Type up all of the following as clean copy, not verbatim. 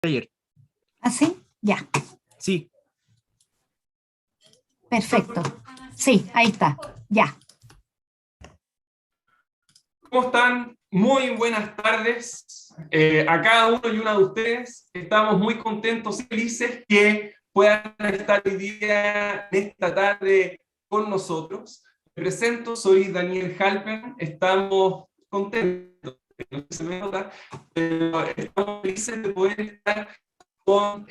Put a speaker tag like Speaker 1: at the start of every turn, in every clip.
Speaker 1: ayer.
Speaker 2: ¿Ah, sí? Ya.
Speaker 1: Sí.
Speaker 2: Perfecto. Sí, ahí está. Ya.
Speaker 3: ¿Cómo están? Muy buenas tardes a cada uno y una de ustedes. Estamos muy contentos y felices que puedan estar hoy día, en esta tarde, con nosotros. Me presento, soy Daniel Halpen. Estamos contentos, no sé si se me nota, pero estamos felices de poder estar con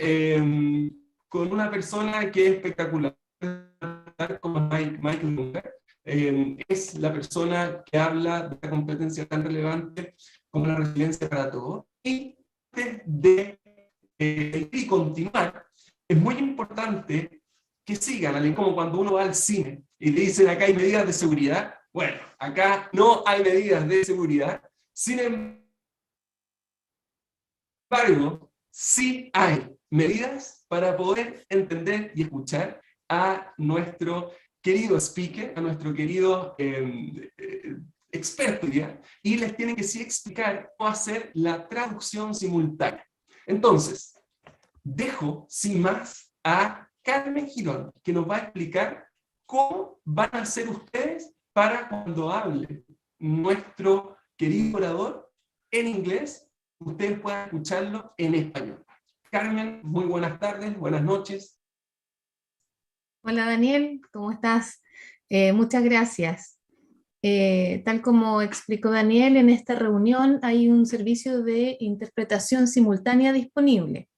Speaker 3: una persona que es espectacular, como Michael Ungar. Es la persona que habla de la competencia tan relevante como la resiliencia para todos. Y antes de continuar, es muy importante que sigan, al como cuando uno va al cine y le dicen acá hay medidas de seguridad. Bueno, acá no hay medidas de seguridad. Sin embargo, sí hay medidas para poder entender y escuchar a nuestro querido speaker, a nuestro querido experto ya, y les tienen que sí explicar cómo hacer la traducción simultánea. Entonces, dejo sin más a Carmen Girón, que nos va a explicar cómo van a hacer ustedes para cuando hable nuestro querido orador en inglés, ustedes puedan escucharlo en español. Carmen, muy buenas tardes, buenas noches.
Speaker 4: Hola Daniel, ¿cómo estás? Muchas gracias. Tal como explicó Daniel, en esta reunión hay un servicio de interpretación simultánea disponible.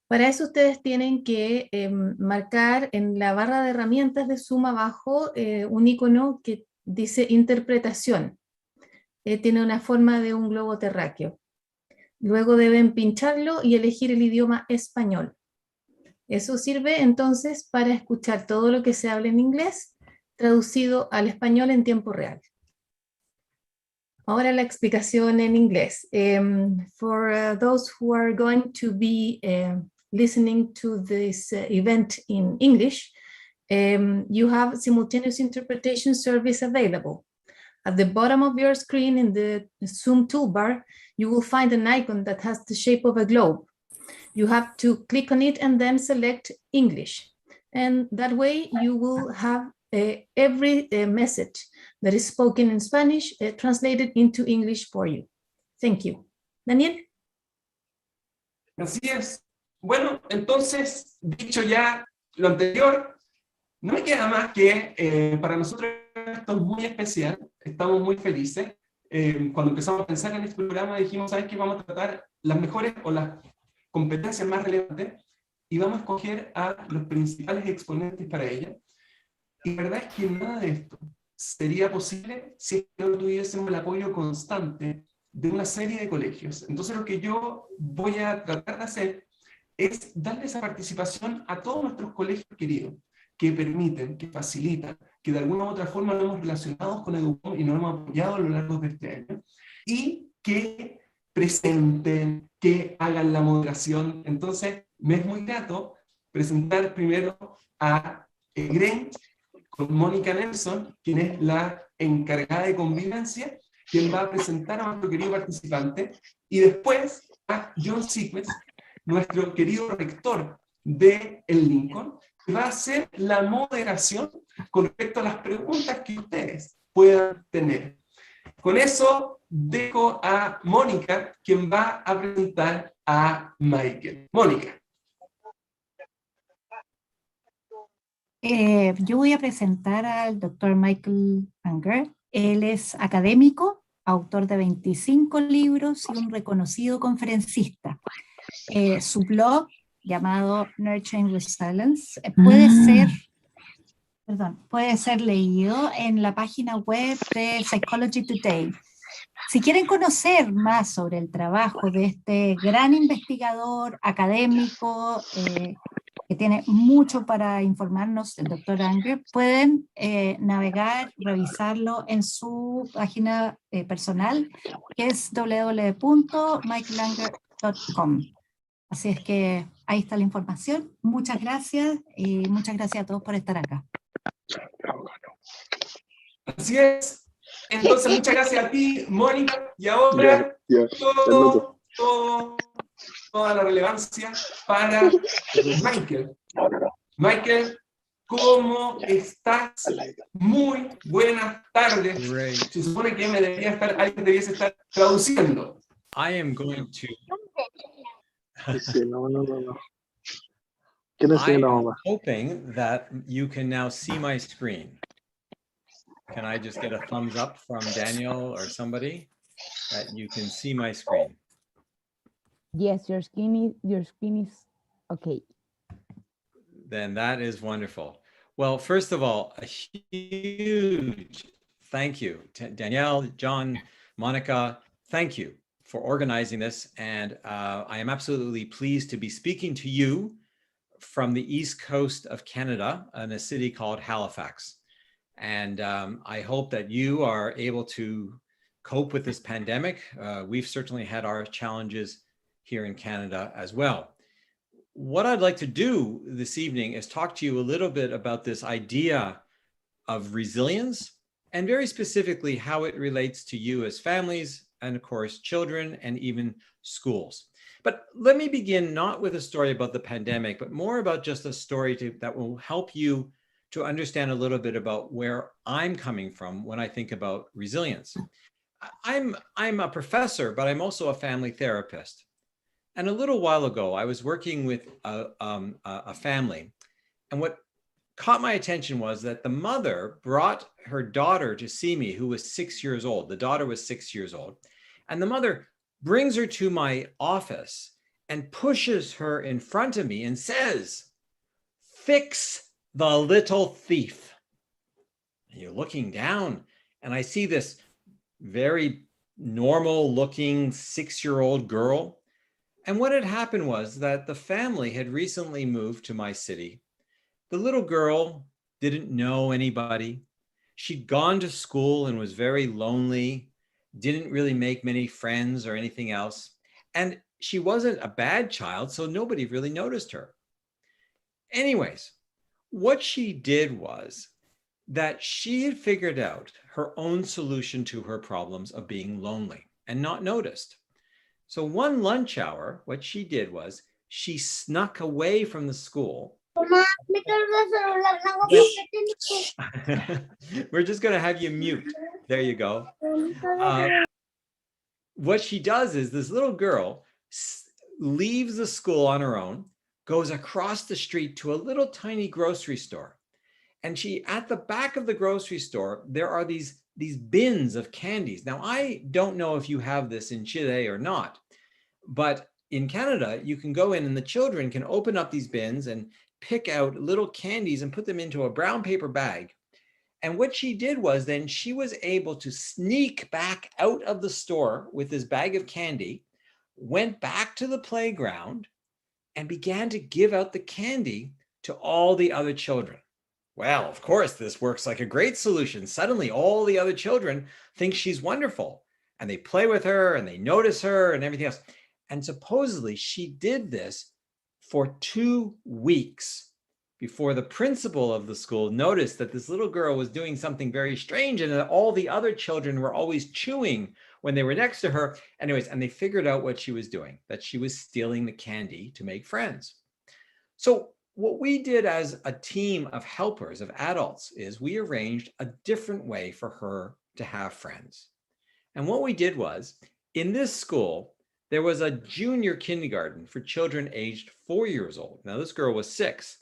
Speaker 4: Para eso ustedes tienen que marcar en la barra de herramientas de Zoom abajo un icono que dice interpretación. Tiene una forma de un globo terráqueo. Luego deben pincharlo y elegir el idioma español. Eso sirve entonces para escuchar todo lo que se habla en inglés traducido al español en tiempo real. Ahora la explicación en inglés. For those who are going to be listening to this event in English, you have simultaneous interpretation service available. At the bottom of your screen in the Zoom toolbar, you will find an icon that has the shape of a globe. You have to click on it and then select English. And that way you will have every message that is spoken in Spanish translated into English for you. Thank you. Daniel.
Speaker 3: Así es. Bueno, entonces, dicho ya lo anterior, no me queda más que para nosotros esto es muy especial, estamos muy felices. Cuando empezamos a pensar en este programa dijimos, ¿sabes qué? Vamos a tratar las mejores o las competencias más relevantes y vamos a escoger a los principales exponentes para ella. Y la verdad es que nada de esto sería posible si no tuviésemos el apoyo constante de una serie de colegios. Entonces lo que yo voy a tratar de hacer es darle esa participación a todos nuestros colegios queridos, que permiten, que facilitan, que de alguna u otra forma nos hemos relacionado con Educom y nos hemos apoyado a lo largo de este año, y que presenten, que hagan la moderación. Entonces, me es muy grato presentar primero a Grange, con Mónica Nelson, quien es la encargada de convivencia, quien va a presentar a nuestro querido participante, y después a John Sequez, nuestro querido rector de el Lincoln, que va a hacer la moderación con respecto a las preguntas que ustedes puedan tener. Con eso dejo a Mónica, quien va a presentar a Michael. Mónica.
Speaker 2: Yo voy a presentar al doctor Michael Ungar. Él es académico, autor de 25 libros y un reconocido conferencista. Su blog, llamado Nurturing Resilience, puede ser leído en la página web de Psychology Today. Si quieren conocer más sobre el trabajo de este gran investigador académico, que tiene mucho para informarnos, el doctor Ungar, pueden navegar, revisarlo en su página personal, que es www.michaelungar.com. Así es que ahí está la información. Muchas gracias y muchas gracias a todos por estar acá.
Speaker 3: Así es. Entonces, muchas gracias a ti, Mónica. Y ahora, todo toda la relevancia para Michael. Michael, ¿cómo estás? Muy buenas tardes.
Speaker 1: Great.
Speaker 3: Se supone que alguien debiese estar traduciendo.
Speaker 1: I am going to. I am hoping that you can now see my screen. Can I just get a thumbs up from Daniel or somebody that you can see my screen?
Speaker 5: Yes, your screen is okay.
Speaker 1: Then that is wonderful. Well, first of all, a huge thank you to Danielle, John, Monica. Thank you for organizing this. And I am absolutely pleased to be speaking to you from the East Coast of Canada in a city called Halifax. And I hope that you are able to cope with this pandemic. We've certainly had our challenges here in Canada as well. What I'd like to do this evening is talk to you a little bit about this idea of resilience, and very specifically how it relates to you as families, and of course, children, and even schools. But let me begin not with a story about the pandemic, but more about just a story that will help you to understand a little bit about where I'm coming from when I think about resilience. I'm a professor, but I'm also a family therapist. And a little while ago, I was working with a family, and what caught my attention was that the mother brought her daughter to see me, who was 6 years old. The daughter was 6 years old, and the mother brings her to my office and pushes her in front of me and says, "Fix the little thief." And you're looking down, and I see this very normal looking 6-year-old girl. And what had happened was that the family had recently moved to my city. The little girl didn't know anybody. She'd gone to school and was very lonely, didn't really make many friends or anything else. And she wasn't a bad child, so nobody really noticed her. Anyways, what she did was that she had figured out her own solution to her problems of being lonely and not noticed. So one lunch hour, what she did was she snuck away from the school. We're just going to have you mute. There you go. What she does is this little girl leaves the school on her own, goes across the street to a little tiny grocery store. And at the back of the grocery store, there are these bins of candies. Now, I don't know if you have this in Chile or not, but in Canada, you can go in and the children can open up these bins and pick out little candies and put them into a brown paper bag. And what she did was then she was able to sneak back out of the store with this bag of candy, went back to the playground, and began to give out the candy to all the other children. Well, of course, this works like a great solution. Suddenly, all the other children think she's wonderful, and they play with her, and they notice her, and everything else. And supposedly, she did this for 2 weeks before the principal of the school noticed that this little girl was doing something very strange, and that all the other children were always chewing when they were next to her. Anyways, and they figured out what she was doing, that she was stealing the candy to make friends. So what we did as a team of helpers, of adults, is we arranged a different way for her to have friends. And what we did was, in this school, there was a junior kindergarten for children aged 4 years old. Now, this girl was 6.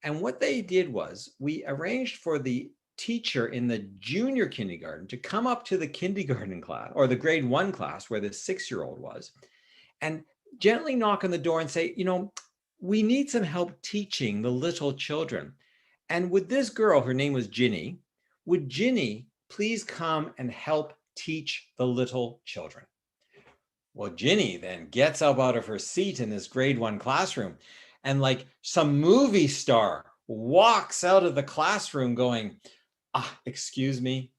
Speaker 1: And what they did was, we arranged for the teacher in the junior kindergarten to come up to the kindergarten class, or the grade 1 class, where the 6-year-old was, and gently knock on the door and say, we need some help teaching the little children. And would this girl, her name was Ginny, would Ginny please come and help teach the little children? Well, Ginny then gets up out of her seat in this grade 1 classroom, and like some movie star walks out of the classroom going, excuse me,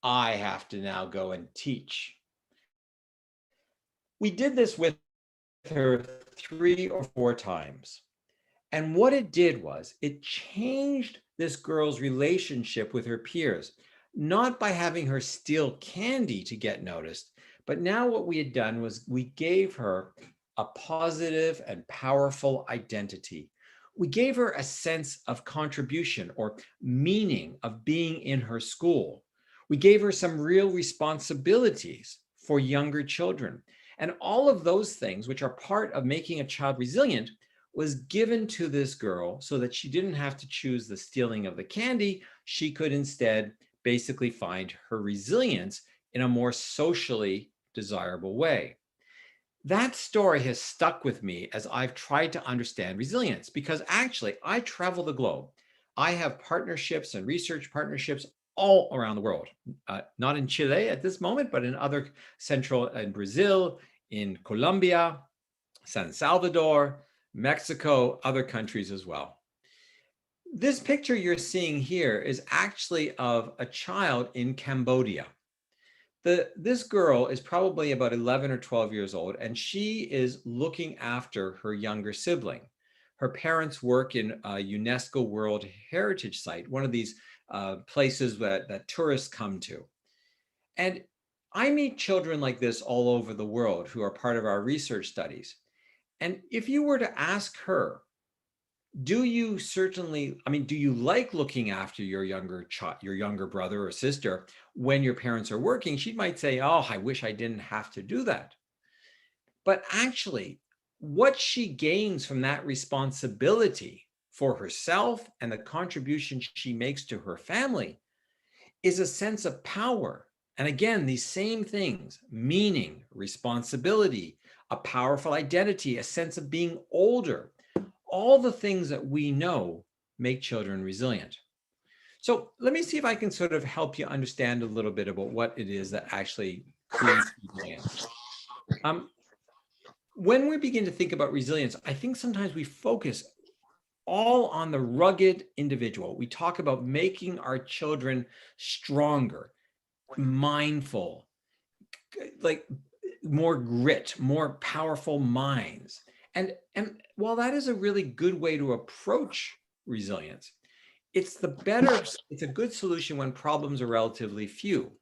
Speaker 1: I have to now go and teach. We did this with her 3 or 4 times. And what it did was it changed this girl's relationship with her peers, not by having her steal candy to get noticed, but now what we had done was we gave her a positive and powerful identity. We gave her a sense of contribution or meaning of being in her school. We gave her some real responsibilities for younger children. And all of those things, which are part of making a child resilient, was given to this girl so that she didn't have to choose the stealing of the candy. She could instead basically find her resilience in a more socially desirable way. That story has stuck with me as I've tried to understand resilience, because actually I travel the globe. I have partnerships and research partnerships all around the world, not in Chile at this moment, but in other central, in Brazil, in Colombia, San Salvador, Mexico, other countries as well. This picture you're seeing here is actually of a child in Cambodia. This girl is probably about 11 or 12 years old, and she is looking after her younger sibling. Her parents work in a UNESCO World Heritage Site, one of these places that tourists come to. And I meet children like this all over the world who are part of our research studies. And if you were to ask her, do you like looking after your younger brother or sister when your parents are working? She might say, oh, I wish I didn't have to do that. But actually, what she gains from that responsibility for herself and the contribution she makes to her family is a sense of power. And again, these same things, meaning, responsibility, a powerful identity, a sense of being older, all the things that we know make children resilient. So let me see if I can sort of help you understand a little bit about what it is that actually creates resilience. When we begin to think about resilience, I think sometimes we focus all on the rugged individual. We talk about making our children stronger, mindful, like more grit, more powerful minds. And while that is a really good way to approach resilience, it's a good solution when problems are relatively few.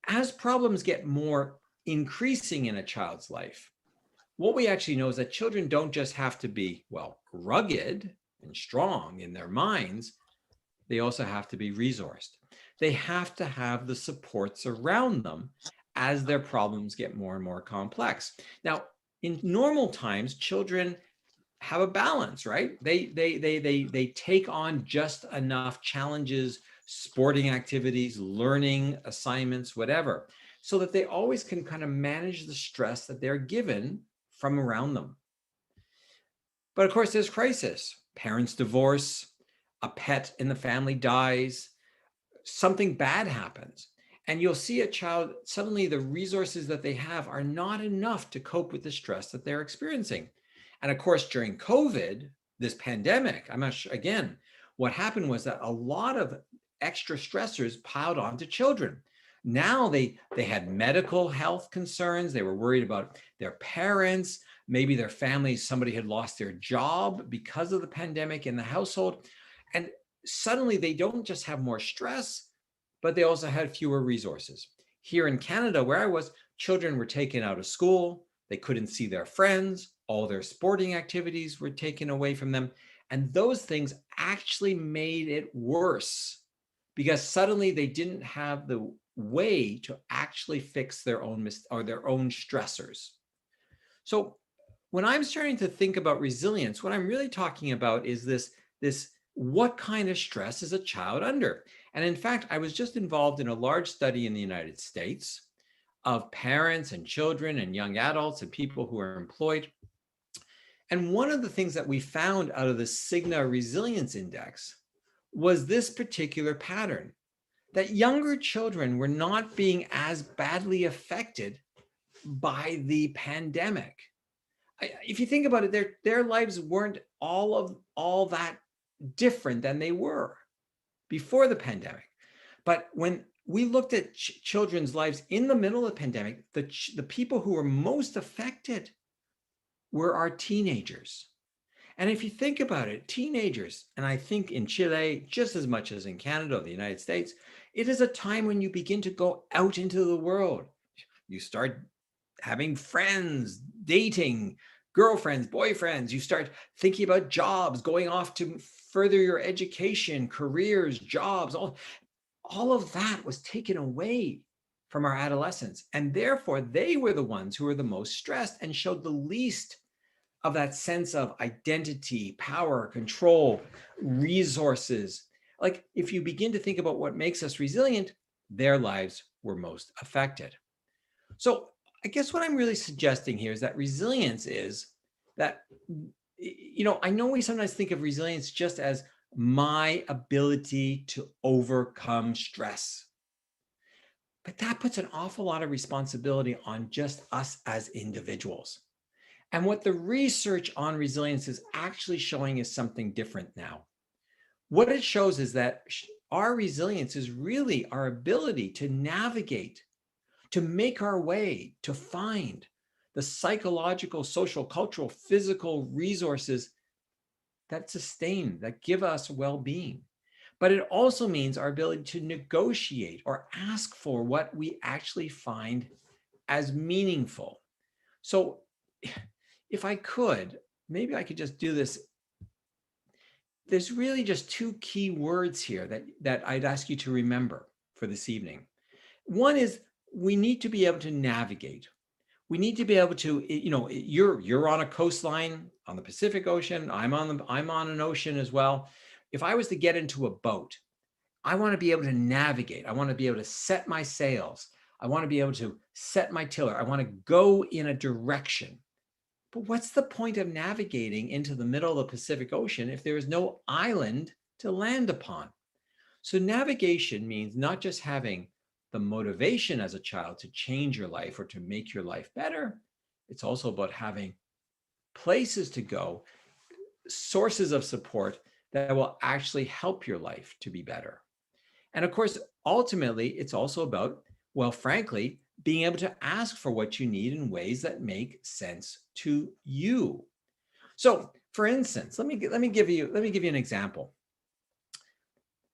Speaker 1: As problems get more increasing in a child's life, what we actually know is that children don't just have to be, well, rugged and strong in their minds, they also have to be resourced. They have to have the supports around them as their problems get more and more complex. Now, in normal times, children have a balance, right? They take on just enough challenges, sporting activities, learning assignments, whatever, so that they always can kind of manage the stress that they're given from around them. But of course, there's crisis. Parents divorce, a pet in the family dies, something bad happens. And you'll see a child, suddenly the resources that they have are not enough to cope with the stress that they're experiencing. And of course, during COVID, this pandemic, again, what happened was that a lot of extra stressors piled onto children. Now they had medical health concerns. They were worried about their parents, maybe their families, somebody had lost their job because of the pandemic in the household. And suddenly they don't just have more stress, but they also had fewer resources. Here in Canada, where I was, children were taken out of school. They couldn't see their friends. All their sporting activities were taken away from them. And those things actually made it worse because suddenly they didn't have the way to actually fix their own stressors. So when I'm starting to think about resilience, what I'm really talking about is this what kind of stress is a child under? And in fact, I was just involved in a large study in the United States of parents and children and young adults and people who are employed. And one of the things that we found out of the Cigna Resilience Index was this particular pattern, that younger children were not being as badly affected by the pandemic. If you think about it, their lives weren't all that different than they were before the pandemic. But when we looked at children's lives in the middle of the pandemic, the people who were most affected were our teenagers. And if you think about it, teenagers, and I think in Chile, just as much as in Canada or the United States, it is a time when you begin to go out into the world. You start having friends, dating, girlfriends, boyfriends. You start thinking about jobs, going off to further your education, careers, jobs. All of that was taken away from our adolescents. And therefore, they were the ones who were the most stressed and showed the least of that sense of identity, power, control, resources. Like if you begin to think about what makes us resilient, their lives were most affected. So I guess what I'm really suggesting here is that resilience is that, I know we sometimes think of resilience just as my ability to overcome stress. But that puts an awful lot of responsibility on just us as individuals. And what the research on resilience is actually showing is something different now. What it shows is that our resilience is really our ability to navigate, to make our way, to find the psychological, social, cultural, physical resources that sustain, that give us well-being. But it also means our ability to negotiate or ask for what we actually find as meaningful. So if I could, maybe I could just do this. There's really just two key words here that I'd ask you to remember for this evening. One is we need to be able to navigate. We need to be able to, you're on a coastline on the Pacific Ocean. I'm on an ocean as well. If I was to get into a boat, I want to be able to navigate. I want to be able to set my sails. I want to be able to set my tiller. I want to go in a direction. But what's the point of navigating into the middle of the Pacific Ocean if there is no island to land upon? So navigation means not just having the motivation as a child to change your life or to make your life better. It's also about having places to go, sources of support that will actually help your life to be better. And of course, ultimately, it's also about, well, frankly, being able to ask for what you need in ways that make sense to you. So, for instance, let me give you an example.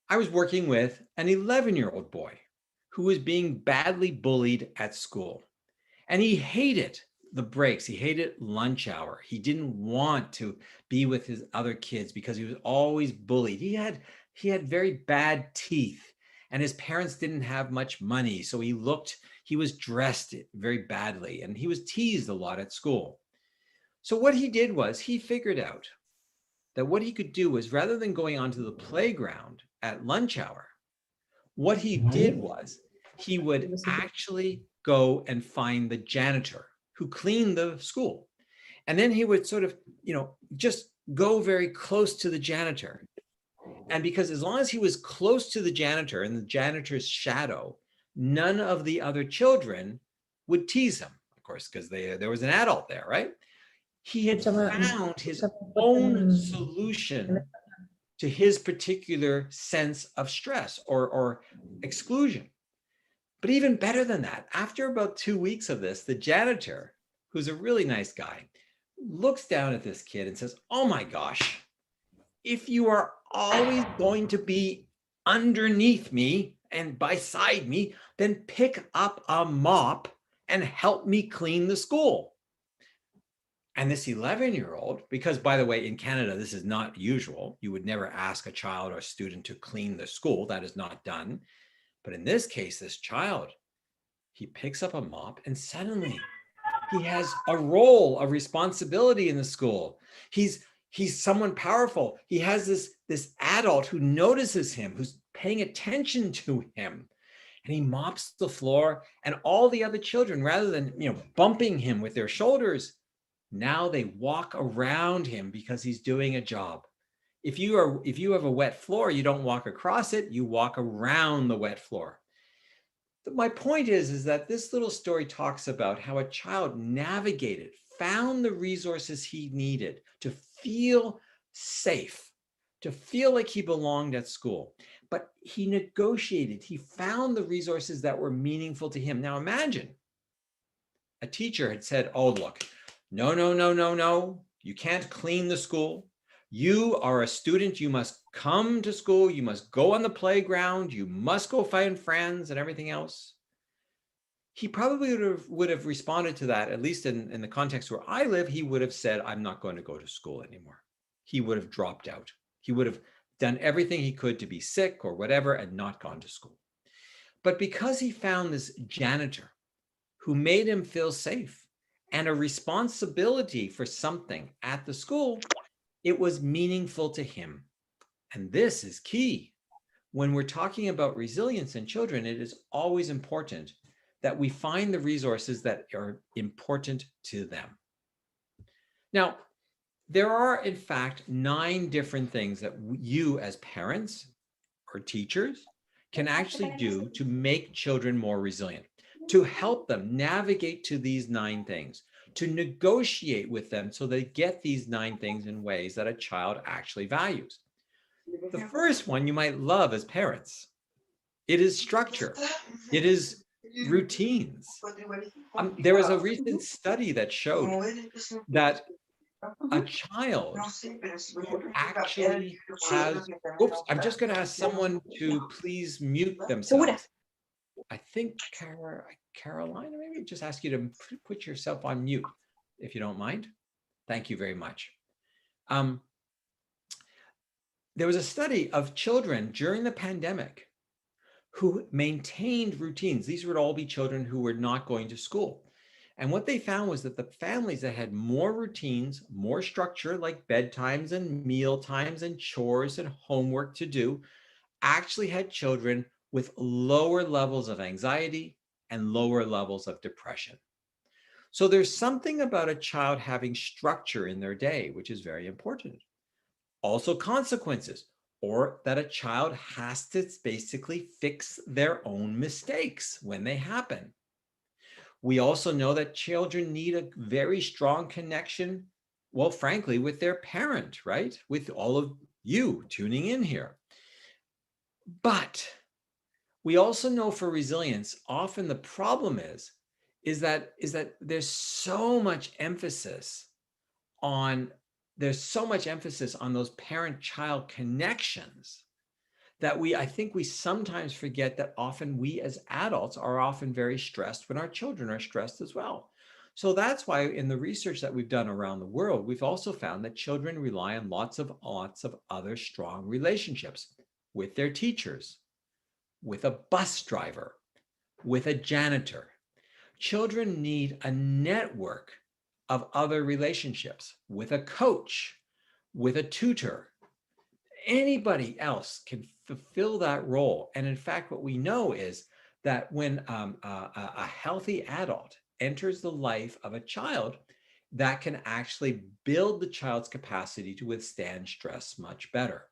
Speaker 1: I was working with an 11-year-old boy who was being badly bullied at school, and he hated the breaks. He hated lunch hour. He didn't want to be with his other kids because he was always bullied. He had very bad teeth, and his parents didn't have much money, so he was dressed very badly, and he was teased a lot at school. So what he did was he figured out that what he could do was, rather than going onto the playground at lunch hour, what he did was he would actually go and find the janitor who cleaned the school. And then he would sort of, just go very close to the janitor. And because as long as he was close to the janitor and the janitor's shadow, none of the other children would tease him, of course, because there was an adult there, right? He had found his own solution to his particular sense of stress or exclusion. But even better than that, after about 2 weeks of this, the janitor, who's a really nice guy, looks down at this kid and says, "Oh my gosh, if you are always going to be underneath me and beside me, then pick up a mop and help me clean the school." And this 11-year-old, because by the way, in Canada, this is not usual. You would never ask a child or a student to clean the school. That is not done. But in this case, this child, he picks up a mop and suddenly he has a role, a responsibility in the school. He's someone powerful. He has this adult who notices him, who's paying attention to him. And he mops the floor, and all the other children, rather than bumping him with their shoulders, now they walk around him because he's doing a job. If you have a wet floor, you don't walk across it, you walk around the wet floor. My point is that this little story talks about how a child navigated, found the resources he needed to feel safe, to feel like he belonged at school. But he negotiated, he found the resources that were meaningful to him. Now imagine a teacher had said, "Oh, look, no, you can't clean the school. You are a student, you must come to school, you must go on the playground, you must go find friends and everything else." he probably would have responded to that, at least in the context where I live, he would have said, I'm not going to go to school anymore. He would have dropped out. He would have done everything he could to be sick or whatever and not gone to school. But because he found this janitor who made him feel safe and a responsibility for something at the school, it was meaningful to him. And this is key. When we're talking about resilience in children, it is always important that we find the resources that are important to them. Now, there are, in fact, 9 different things that you as parents or teachers can actually do to make children more resilient, to help them navigate to these 9 things, to negotiate with them so they get these 9 things in ways that a child actually values. The first one you might love as parents. It is structure. It is routines. There was a recent study that showed that a child who actually has, oops, I'm just going to ask someone to please mute themselves. I think Carolina, maybe just ask you to put yourself on mute, if you don't mind. Thank you very much. There was a study of children during the pandemic who maintained routines. These would all be children who were not going to school. And what they found was that the families that had more routines, more structure, like bedtimes and meal times and chores and homework to do, actually had children with lower levels of anxiety and lower levels of depression. So there's something about a child having structure in their day, which is very important. Also consequences, or that a child has to basically fix their own mistakes when they happen. We also know that children need a very strong connection, well, frankly, with their parent, right? With all of you tuning in here. But we also know for resilience, often the problem is that there's so much emphasis on those parent-child connections that I think we sometimes forget that often we as adults are often very stressed when our children are stressed as well. So that's why in the research that we've done around the world, we've also found that children rely on lots of other strong relationships with their teachers, with a bus driver, with a janitor. Children need a network of other relationships with a coach, with a tutor. Anybody else can fulfill that role. And in fact, what we know is that when a healthy adult enters the life of a child, that can actually build the child's capacity to withstand stress much better.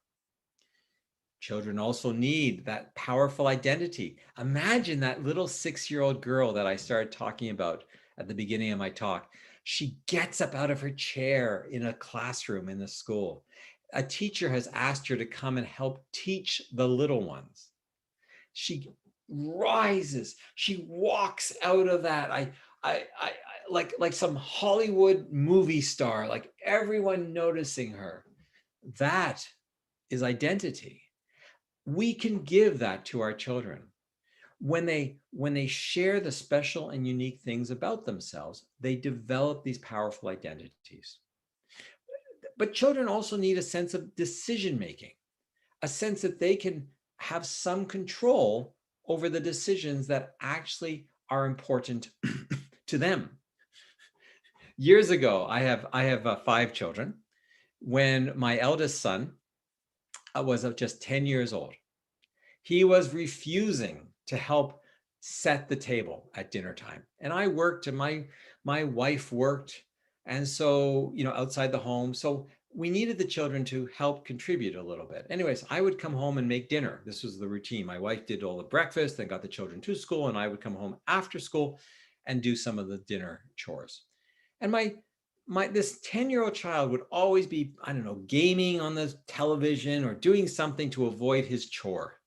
Speaker 1: Children also need that powerful identity. Imagine that little 6-year-old girl that I started talking about at the beginning of my talk. She gets up out of her chair in a classroom in the school. A teacher has asked her to come and help teach the little ones. She rises, she walks out of that. Like some Hollywood movie star, like everyone noticing her. That is identity. We can give that to our children. When they share the special and unique things about themselves, they develop these powerful identities. But children also need a sense of decision-making, a sense that they can have some control over the decisions that actually are important to them. Years ago, I have 5 children. When my eldest son was just 10 years old, he was refusing to help set the table at dinner time. And I worked and my wife worked. And so, outside the home. So we needed the children to help contribute a little bit. Anyways, I would come home and make dinner. This was the routine. My wife did all the breakfast and got the children to school, and I would come home after school and do some of the dinner chores. And this 10-year-old child would always be, I don't know, gaming on the television or doing something to avoid his chore.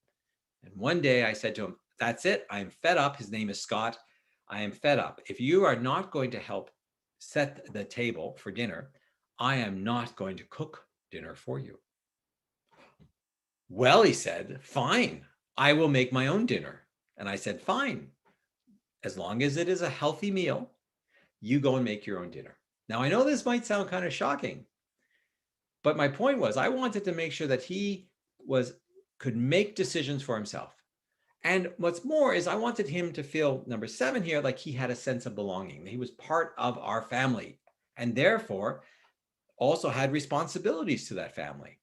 Speaker 1: And one day I said to him, that's it. I am fed up. His name is Scott. I am fed up. If you are not going to help set the table for dinner, I am not going to cook dinner for you. Well, he said, fine, I will make my own dinner. And I said, fine. as long as it is a healthy meal, you go and make your own dinner. Now, I know this might sound kind of shocking, but my point was I wanted to make sure that he could make decisions for himself. And what's more is I wanted him to feel, number 7 here, like he had a sense of belonging, that he was part of our family, and therefore also had responsibilities to that family.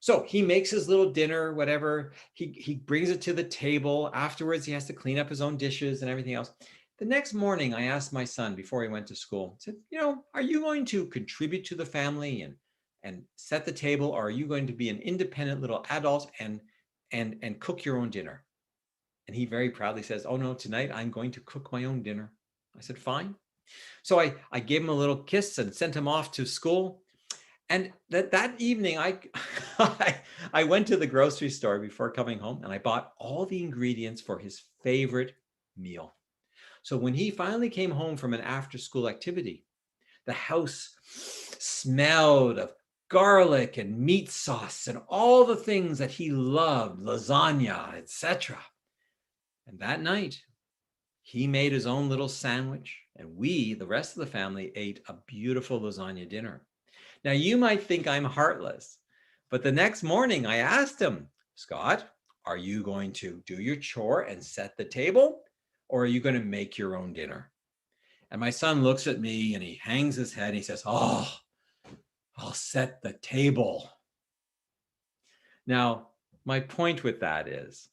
Speaker 1: So he makes his little dinner, whatever. He brings it to the table. Afterwards, he has to clean up his own dishes and everything else. The next morning, I asked my son before he went to school, I said, are you going to contribute to the family and set the table, or are you going to be an independent little adult and cook your own dinner? And he very proudly says, oh no, tonight I'm going to cook my own dinner. I said, fine. So I gave him a little kiss and sent him off to school. And that evening, I went to the grocery store before coming home, and I bought all the ingredients for his favorite meal. So when he finally came home from an after-school activity, the house smelled of garlic and meat sauce and all the things that he loved, lasagna, etc. And that night, he made his own little sandwich, and we, the rest of the family, ate a beautiful lasagna dinner. Now, you might think I'm heartless, but the next morning I asked him, Scott, are you going to do your chore and set the table, or are you going to make your own dinner? And my son looks at me and he hangs his head and he says, oh, I'll set the table. Now, my point with that is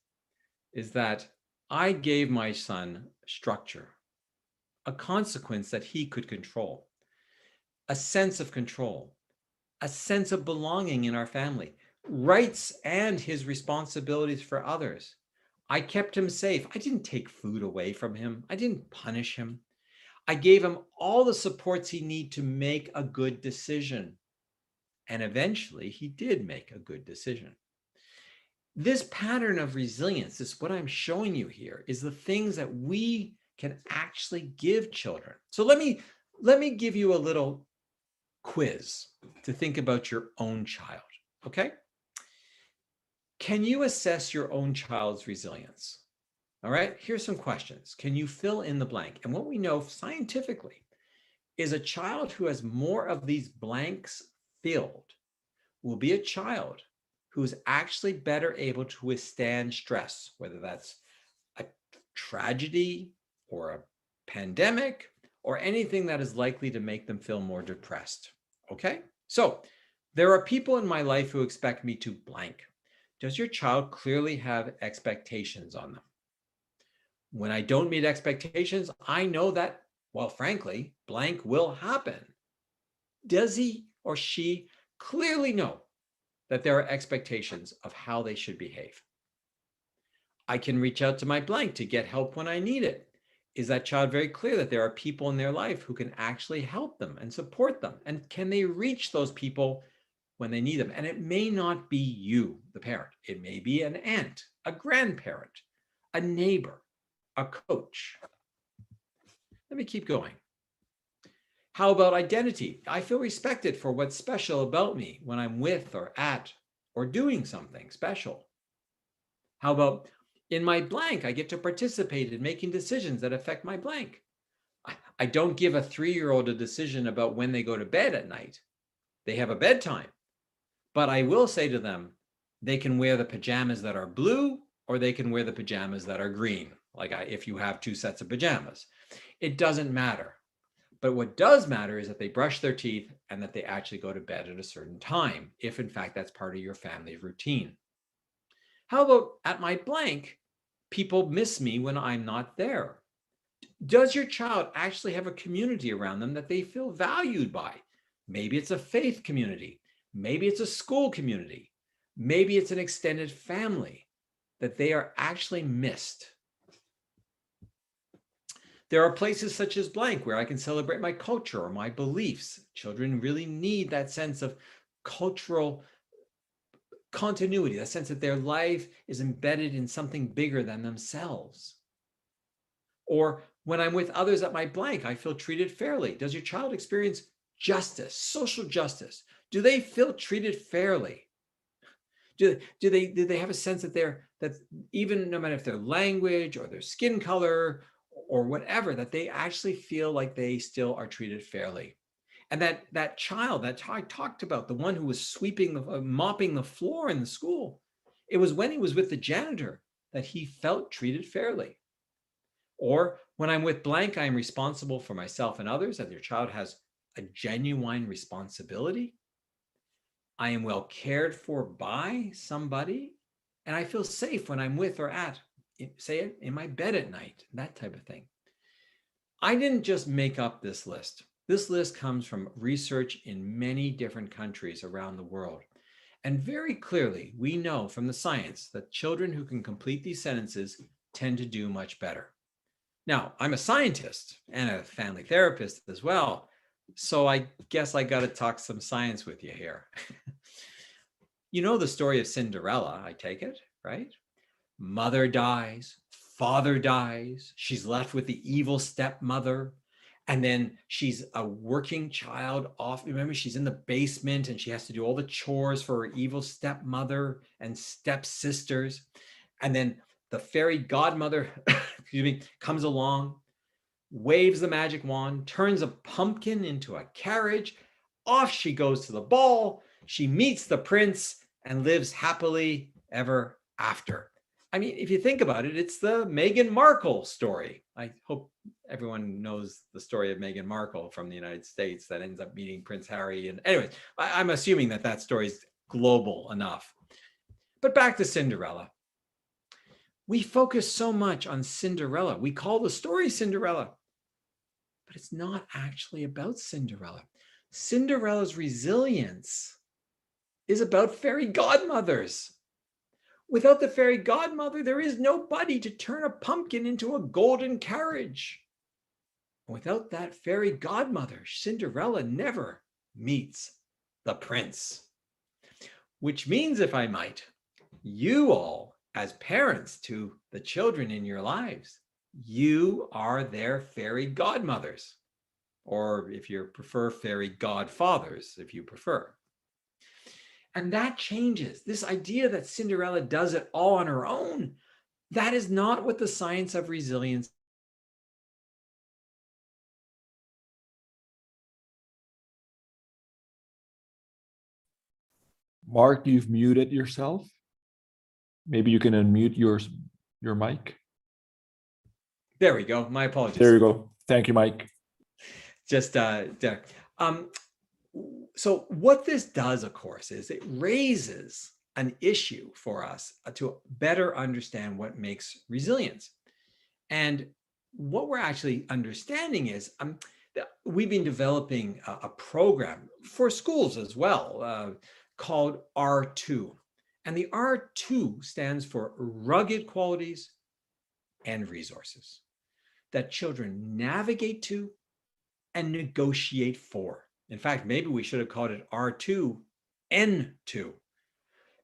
Speaker 1: that I gave my son structure, a consequence that he could control, a sense of control, a sense of belonging in our family, rights and his responsibilities for others. I kept him safe. I didn't take food away from him. I didn't punish him. I gave him all the supports he needed to make a good decision. And eventually he did make a good decision. This pattern of resilience, this what I'm showing you here, is the things that we can actually give children. So let me give you a little quiz to think about your own child, okay? Can you assess your own child's resilience? All right, here's some questions. Can you fill in the blank? And what we know scientifically is a child who has more of these blanks filled will be a child who is actually better able to withstand stress, whether that's a tragedy or a pandemic or anything that is likely to make them feel more depressed. Okay, so there are people in my life who expect me to blank. Does your child clearly have expectations on them? When I don't meet expectations, I know that, well, frankly, blank will happen. Does he or she clearly know that there are expectations of how they should behave? I can reach out to my blank to get help when I need it. Is that child very clear that there are people in their life who can actually help them and support them? And can they reach those people when they need them? And it may not be you, the parent. It may be an aunt, a grandparent, a neighbor, a coach. Let me keep going. How about identity? I feel respected for what's special about me when I'm with or at or doing something special. How about in my blank, I get to participate in making decisions that affect my blank. I don't give a 3-year-old a decision about when they go to bed at night. They have a bedtime. But I will say to them, they can wear the pajamas that are blue or they can wear the pajamas that are green. Like if you have 2 sets of pajamas, it doesn't matter. But what does matter is that they brush their teeth and that they actually go to bed at a certain time, if in fact that's part of your family routine. How about at my blank, people miss me when I'm not there? Does your child actually have a community around them that they feel valued by? Maybe it's a faith community. Maybe it's a school community. Maybe it's an extended family that they are actually missed. There are places such as blank where I can celebrate my culture or my beliefs. Children really need that sense of cultural continuity, that sense that their life is embedded in something bigger than themselves. Or when I'm with others at my blank, I feel treated fairly. Does your child experience justice, social justice? Do they feel treated fairly? Do they have a sense that that even no matter if their language or their skin color or whatever, that they actually feel like they still are treated fairly. And that child that I talked about, the one who was mopping the floor in the school, it was when he was with the janitor that he felt treated fairly. Or when I'm with blank, I am responsible for myself and others, that your child has a genuine responsibility. I am well cared for by somebody, and I feel safe when I'm with or at, say it, in my bed at night, that type of thing. I didn't just make up this list. This list comes from research in many different countries around the world. And very clearly, we know from the science that children who can complete these sentences tend to do much better. Now, I'm a scientist and a family therapist as well, so I guess I got to talk some science with you here. You know the story of Cinderella, I take it, right? Mother dies, father dies, she's left with the evil stepmother, and then she's a working child off. Remember, she's in the basement and she has to do all the chores for her evil stepmother and stepsisters. And then the fairy godmother, excuse me, comes along, waves the magic wand, turns a pumpkin into a carriage. Off she goes to the ball. She meets the prince and lives happily ever after. I mean, if you think about it, it's the Meghan Markle story. I hope everyone knows the story of Meghan Markle from the United States that ends up meeting Prince Harry. And anyways, I'm assuming that story is global enough. But back to Cinderella. We focus so much on Cinderella. We call the story Cinderella, but it's not actually about Cinderella. Cinderella's resilience is about fairy godmothers. Without the fairy godmother, there is nobody to turn a pumpkin into a golden carriage. Without that fairy godmother, Cinderella never meets the prince. Which means, if I might, you all, as parents to the children in your lives, you are their fairy godmothers, or if you prefer, fairy godfathers, if you prefer. And that changes. This idea that Cinderella does it all on her own, that is not what the science of resilience.
Speaker 6: Mark, you've muted yourself. Maybe you can unmute your mic.
Speaker 1: There we go. My apologies.
Speaker 6: There you go. Thank you, Mike.
Speaker 1: Just Derek. So what this does, of course, is it raises an issue for us to better understand what makes resilience. And what we're actually understanding is that we've been developing a program for schools as well called R2. And the R2 stands for rugged qualities and resources that children navigate to and negotiate for. In fact, maybe we should have called it R2N2,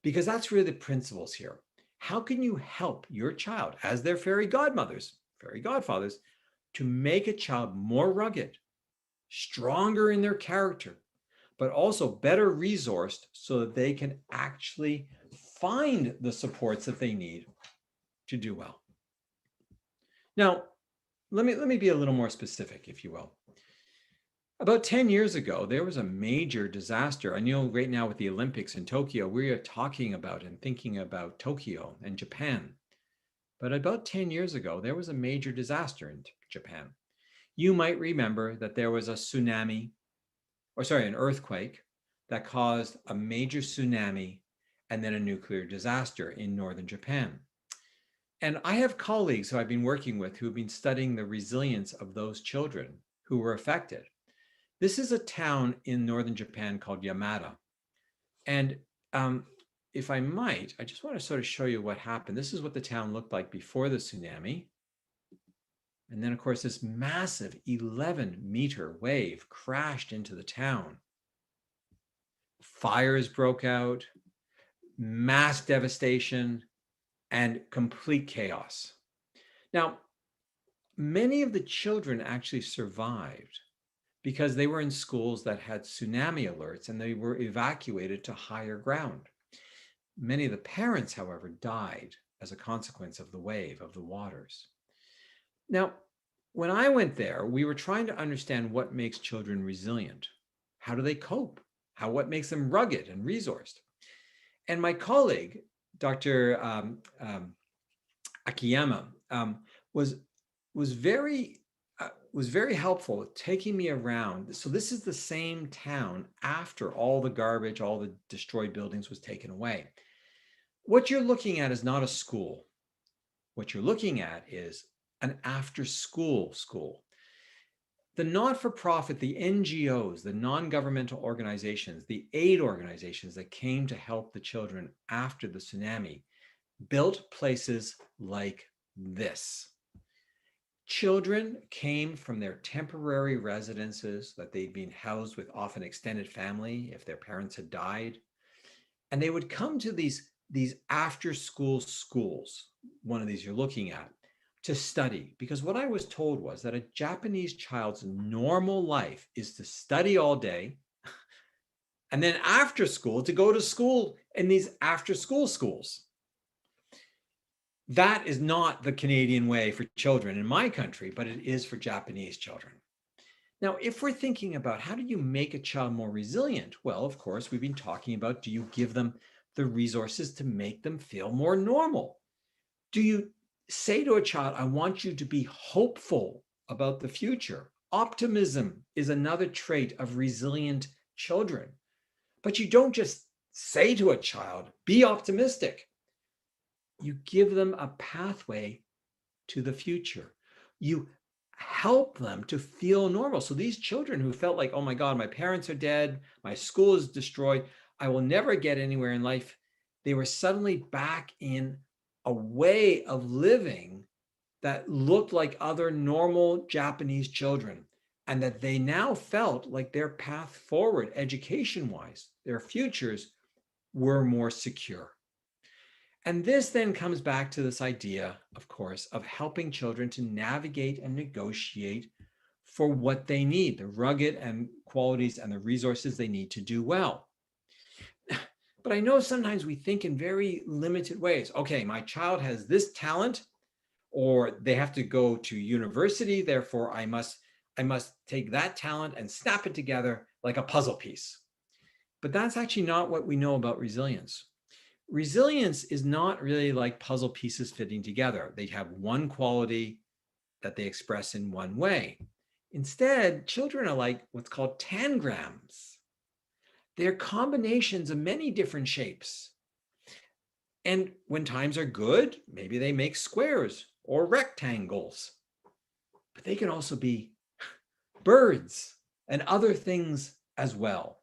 Speaker 1: because that's really the principles here. How can you help your child as their fairy godmothers, fairy godfathers, to make a child more rugged, stronger in their character, but also better resourced so that they can actually find the supports that they need to do well? Now, let me be a little more specific, if you will. About 10 years ago, there was a major disaster. I know right now with the Olympics in Tokyo, we are talking about and thinking about Tokyo and Japan. But about 10 years ago, there was a major disaster in Japan. You might remember that there was an earthquake that caused a major tsunami and then a nuclear disaster in northern Japan. And I have colleagues who I've been working with who have been studying the resilience of those children who were affected. This is a town in northern Japan called Yamada. And if I might, I just want to sort of show you what happened. This is what the town looked like before the tsunami. And then, of course, this massive 11-meter wave crashed into the town. Fires broke out, mass devastation, and complete chaos. Now, many of the children actually survived because they were in schools that had tsunami alerts and they were evacuated to higher ground. Many of the parents, however, died as a consequence of the wave, of the waters. Now, when I went there, we were trying to understand what makes children resilient. How do they cope? What makes them rugged and resourced? And my colleague, Dr. Akiyama, was very helpful, taking me around. So this is the same town after all the garbage, all the destroyed buildings was taken away. What you're looking at is not a school. What you're looking at is an after-school school. The not-for-profit, the NGOs, the non-governmental organizations, the aid organizations that came to help the children after the tsunami built places like this. Children came from their temporary residences that they'd been housed with often extended family if their parents had died. And they would come to these after-school schools, one of these you're looking at, to study. Because what I was told was that a Japanese child's normal life is to study all day, and then after school to go to school in these after-school schools. That is not the Canadian way for children in my country, but it is for Japanese children. Now, if we're thinking about how do you make a child more resilient? Well, of course, we've been talking about, do you give them the resources to make them feel more normal? Do you say to a child, I want you to be hopeful about the future? Optimism is another trait of resilient children. But you don't just say to a child, be optimistic. You give them a pathway to the future. You help them to feel normal. So these children who felt like, oh my God, my parents are dead, my school is destroyed, I will never get anywhere in life, they were suddenly back in a way of living that looked like other normal Japanese children, and that they now felt like their path forward, education-wise, their futures were more secure. And this then comes back to this idea, of course, of helping children to navigate and negotiate for what they need, the rugged and qualities and the resources they need to do well. But I know sometimes we think in very limited ways. Okay, my child has this talent, or they have to go to university, therefore I must take that talent and snap it together like a puzzle piece. But that's actually not what we know about resilience. Resilience is not really like puzzle pieces fitting together. They have one quality that they express in one way. Instead, children are like what's called tangrams. They're combinations of many different shapes. And when times are good, maybe they make squares or rectangles. But they can also be birds and other things as well.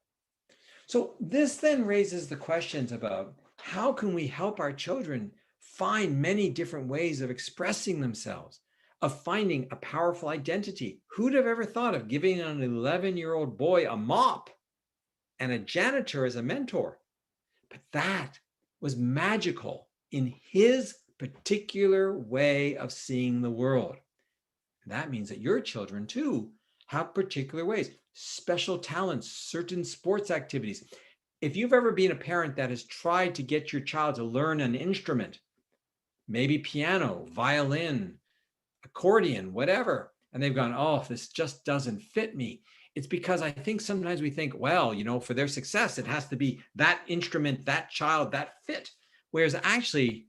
Speaker 1: So this then raises the questions about how can we help our children find many different ways of expressing themselves, of finding a powerful identity. Who'd have ever thought of giving an 11-year-old boy a mop and a janitor as a mentor? But that was magical in his particular way of seeing the world. That means that your children too have particular ways, special talents, certain sports activities. If you've ever been a parent that has tried to get your child to learn an instrument, maybe piano, violin, accordion, whatever, and they've gone, oh, this just doesn't fit me. It's because I think sometimes we think, well, you know, for their success, it has to be that instrument, that child, that fit. Whereas actually,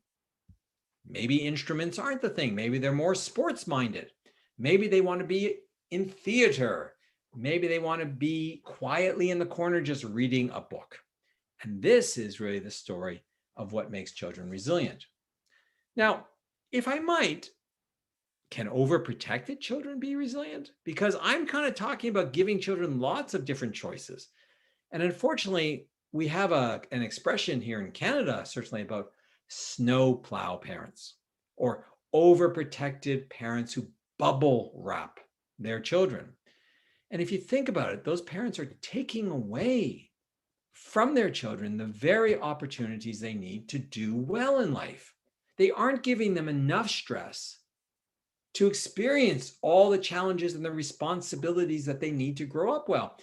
Speaker 1: maybe instruments aren't the thing. Maybe they're more sports minded. Maybe they want to be in theater. Maybe they want to be quietly in the corner just reading a book. And this is really the story of what makes children resilient. Now, if I might, can overprotected children be resilient? Because I'm kind of talking about giving children lots of different choices. And unfortunately, we have an expression here in Canada, certainly, about snowplow parents or overprotected parents who bubble wrap their children. And if you think about it, those parents are taking away from their children the very opportunities they need to do well in life. They aren't giving them enough stress to experience all the challenges and the responsibilities that they need to grow up well.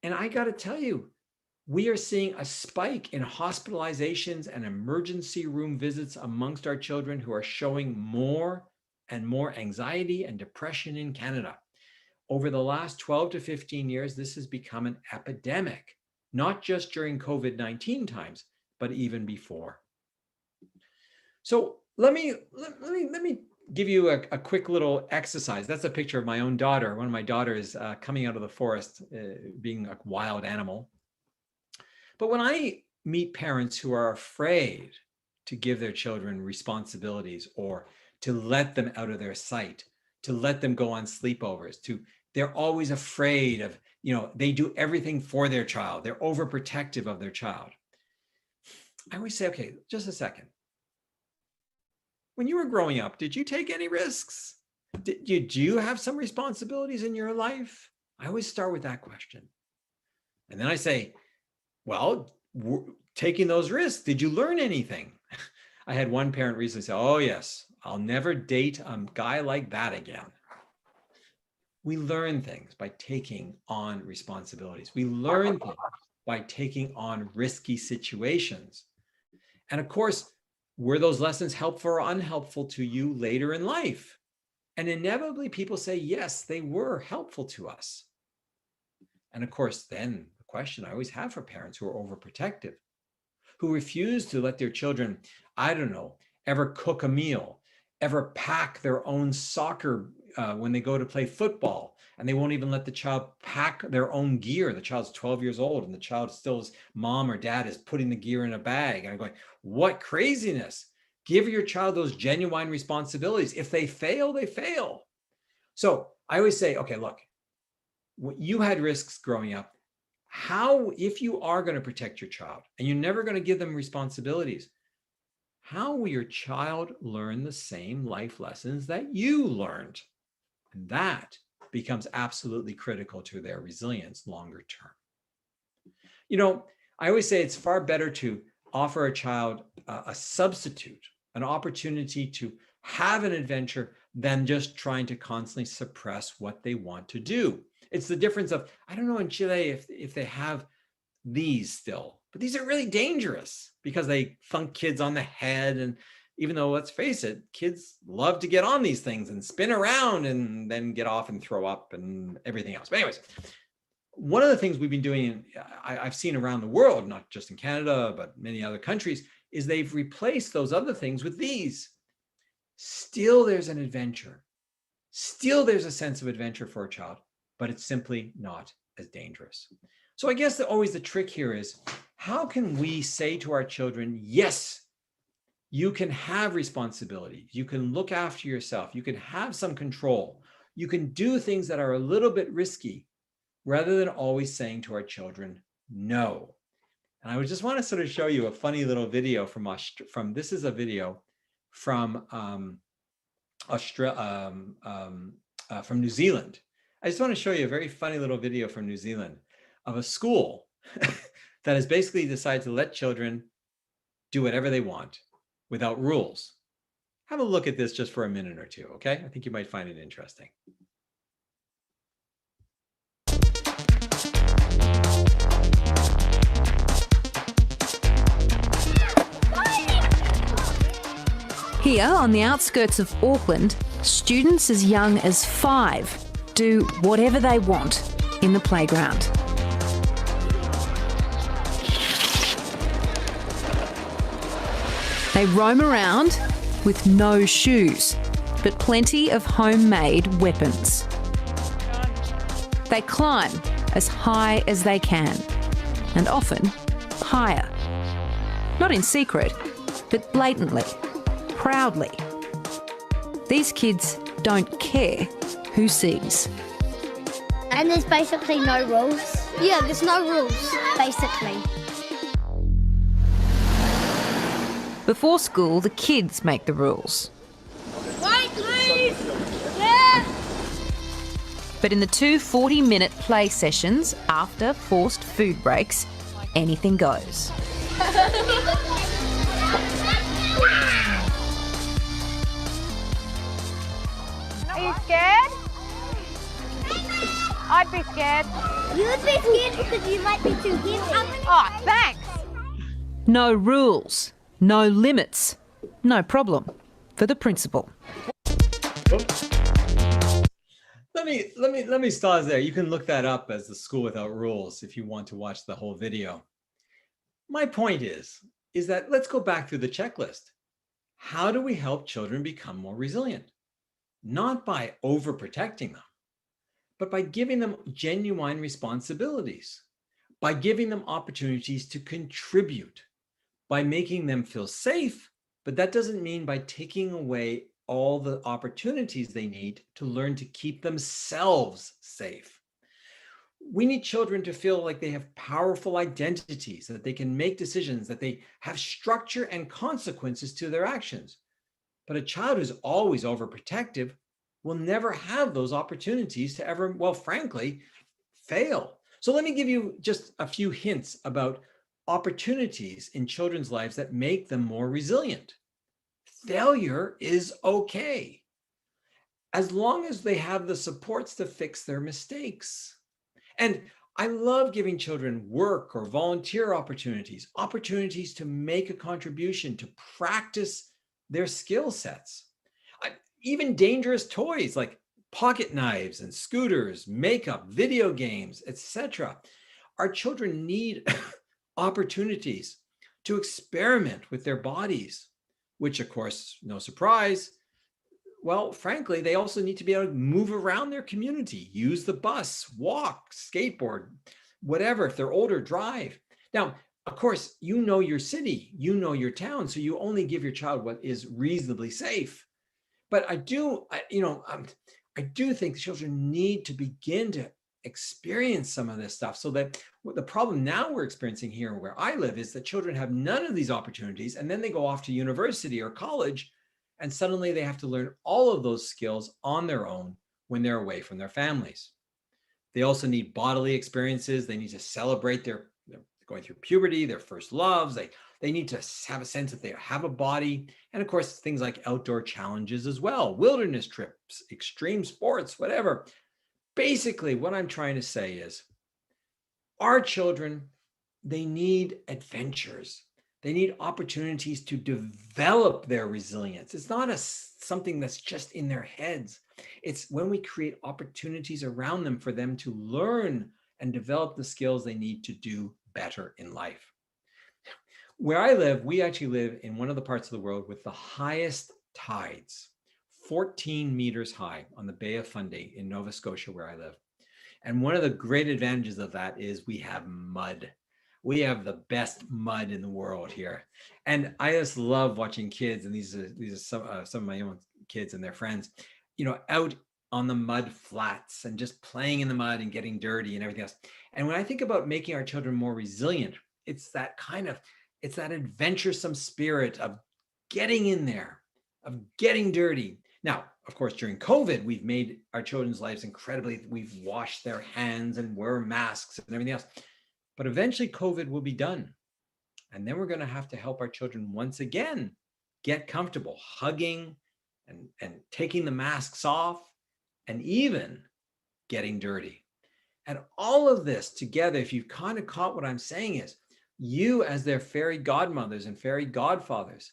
Speaker 1: And I got to tell you, we are seeing a spike in hospitalizations and emergency room visits amongst our children who are showing more and more anxiety and depression in Canada. Over the last 12 to 15 years, this has become an epidemic, not just during COVID-19 times, but even before. So let me give you a quick little exercise. That's a picture of my own daughter. One of my daughters coming out of the forest, being a wild animal. But when I meet parents who are afraid to give their children responsibilities or to let them out of their sight, to let them go on sleepovers, they're always afraid of, they do everything for their child. They're overprotective of their child. I always say, okay, just a second. When you were growing up, did you take any risks? Did you have some responsibilities in your life? I always start with that question. And then I say, well, taking those risks, did you learn anything? I had one parent recently say, oh yes, I'll never date a guy like that again. We learn things by taking on responsibilities. We learn things by taking on risky situations. And of course, were those lessons helpful or unhelpful to you later in life? And inevitably people say, yes, they were helpful to us. And of course, then the question I always have for parents who are overprotective, who refuse to let their children, I don't know, ever cook a meal, ever pack their own soccer when they go to play football, and they won't even let the child pack their own gear. The child's 12 years old and the child still's mom or dad is putting the gear in a bag. And I'm going, what craziness. Give your child those genuine responsibilities. If they fail, they fail. So I always say, okay, look, you had risks growing up. How, if you are going to protect your child and you're never going to give them responsibilities, how will your child learn the same life lessons that you learned? And that becomes absolutely critical to their resilience longer term. I always say it's far better to offer a child a substitute, an opportunity to have an adventure than just trying to constantly suppress what they want to do. It's the difference of, I don't know in Chile if they have these still, but these are really dangerous because they thunk kids on the head. And even though, let's face it, kids love to get on these things and spin around and then get off and throw up and everything else. But anyways, one of the things we've been doing, I've seen around the world, not just in Canada, but many other countries, is they've replaced those other things with these. Still, there's an adventure. Still, there's a sense of adventure for a child, but it's simply not as dangerous. So I guess always the trick here is, how can we say to our children, yes, you can have responsibility. You can look after yourself. You can have some control. You can do things that are a little bit risky, rather than always saying to our children, no. And I would just want to sort of show you a funny little video from this is a video from New Zealand. I just want to show you a very funny little video from New Zealand of a school that has basically decided to let children do whatever they want without rules. Have a look at this just for a minute or two, okay? I think you might find it interesting.
Speaker 7: Here, on the outskirts of Auckland, students as young as 5 do whatever they want in the playground. They roam around with no shoes, but plenty of homemade weapons. They climb as high as they can, and often higher. Not in secret, but blatantly, proudly. These kids don't care who sees.
Speaker 8: And there's basically no rules. Yeah, there's no rules, basically.
Speaker 7: Before school, the kids make the rules.
Speaker 8: Wait, please! Yeah!
Speaker 7: But in the 2 40-minute play sessions after forced food breaks, anything goes.
Speaker 9: Are you scared? I'd be scared.
Speaker 8: You'd be scared because you might be too heavy.
Speaker 9: Oh, thanks.
Speaker 7: No rules, no limits, no problem for the principal.
Speaker 1: Let me start there. You can look that up as the School Without Rules if you want to watch the whole video. My point is that let's go back through the checklist. How do we help children become more resilient? Not by overprotecting them, but by giving them genuine responsibilities, by giving them opportunities to contribute, by making them feel safe, but that doesn't mean by taking away all the opportunities they need to learn to keep themselves safe. We need children to feel like they have powerful identities, that they can make decisions, that they have structure and consequences to their actions. But a child who's always overprotective will never have those opportunities to ever, well, frankly, fail. So let me give you just a few hints about opportunities in children's lives that make them more resilient. Failure is okay, as long as they have the supports to fix their mistakes. And I love giving children work or volunteer opportunities, opportunities to make a contribution, to practice their skill sets. Even dangerous toys like pocket knives and scooters, makeup, video games, etc. Our children need opportunities to experiment with their bodies, which of course, no surprise, well, frankly, they also need to be able to move around their community, use the bus, walk, skateboard, whatever. If they're older, drive. Now, of course, you know your city, you know your town, so you only give your child what is reasonably safe. But I do think children need to begin to experience some of this stuff, so that the problem now we're experiencing here where I live is that children have none of these opportunities, and then they go off to university or college, and suddenly they have to learn all of those skills on their own when they're away from their families. They also need bodily experiences. They need to celebrate their going through puberty, their first loves. They need to have a sense that they have a body. And of course, things like outdoor challenges as well, wilderness trips, extreme sports, whatever. Basically, what I'm trying to say is our children, they need adventures. They need opportunities to develop their resilience. It's not something that's just in their heads. It's when we create opportunities around them for them to learn and develop the skills they need to do better in life. Where I live, we actually live in one of the parts of the world with the highest tides, 14 meters high on the Bay of Fundy in Nova Scotia, where I live. And one of the great advantages of that is we have mud. We have the best mud in the world here. And I just love watching kids, and these are some of my own kids and their friends, out on the mud flats and just playing in the mud and getting dirty and everything else. And when I think about making our children more resilient, it's that adventuresome spirit of getting in there, of getting dirty. Now, of course, during COVID, we've made our children's lives we've washed their hands and wear masks and everything else. But eventually COVID will be done. And then we're going to have to help our children once again get comfortable hugging and taking the masks off and even getting dirty. And all of this together, if you've kind of caught what I'm saying, is you as their fairy godmothers and fairy godfathers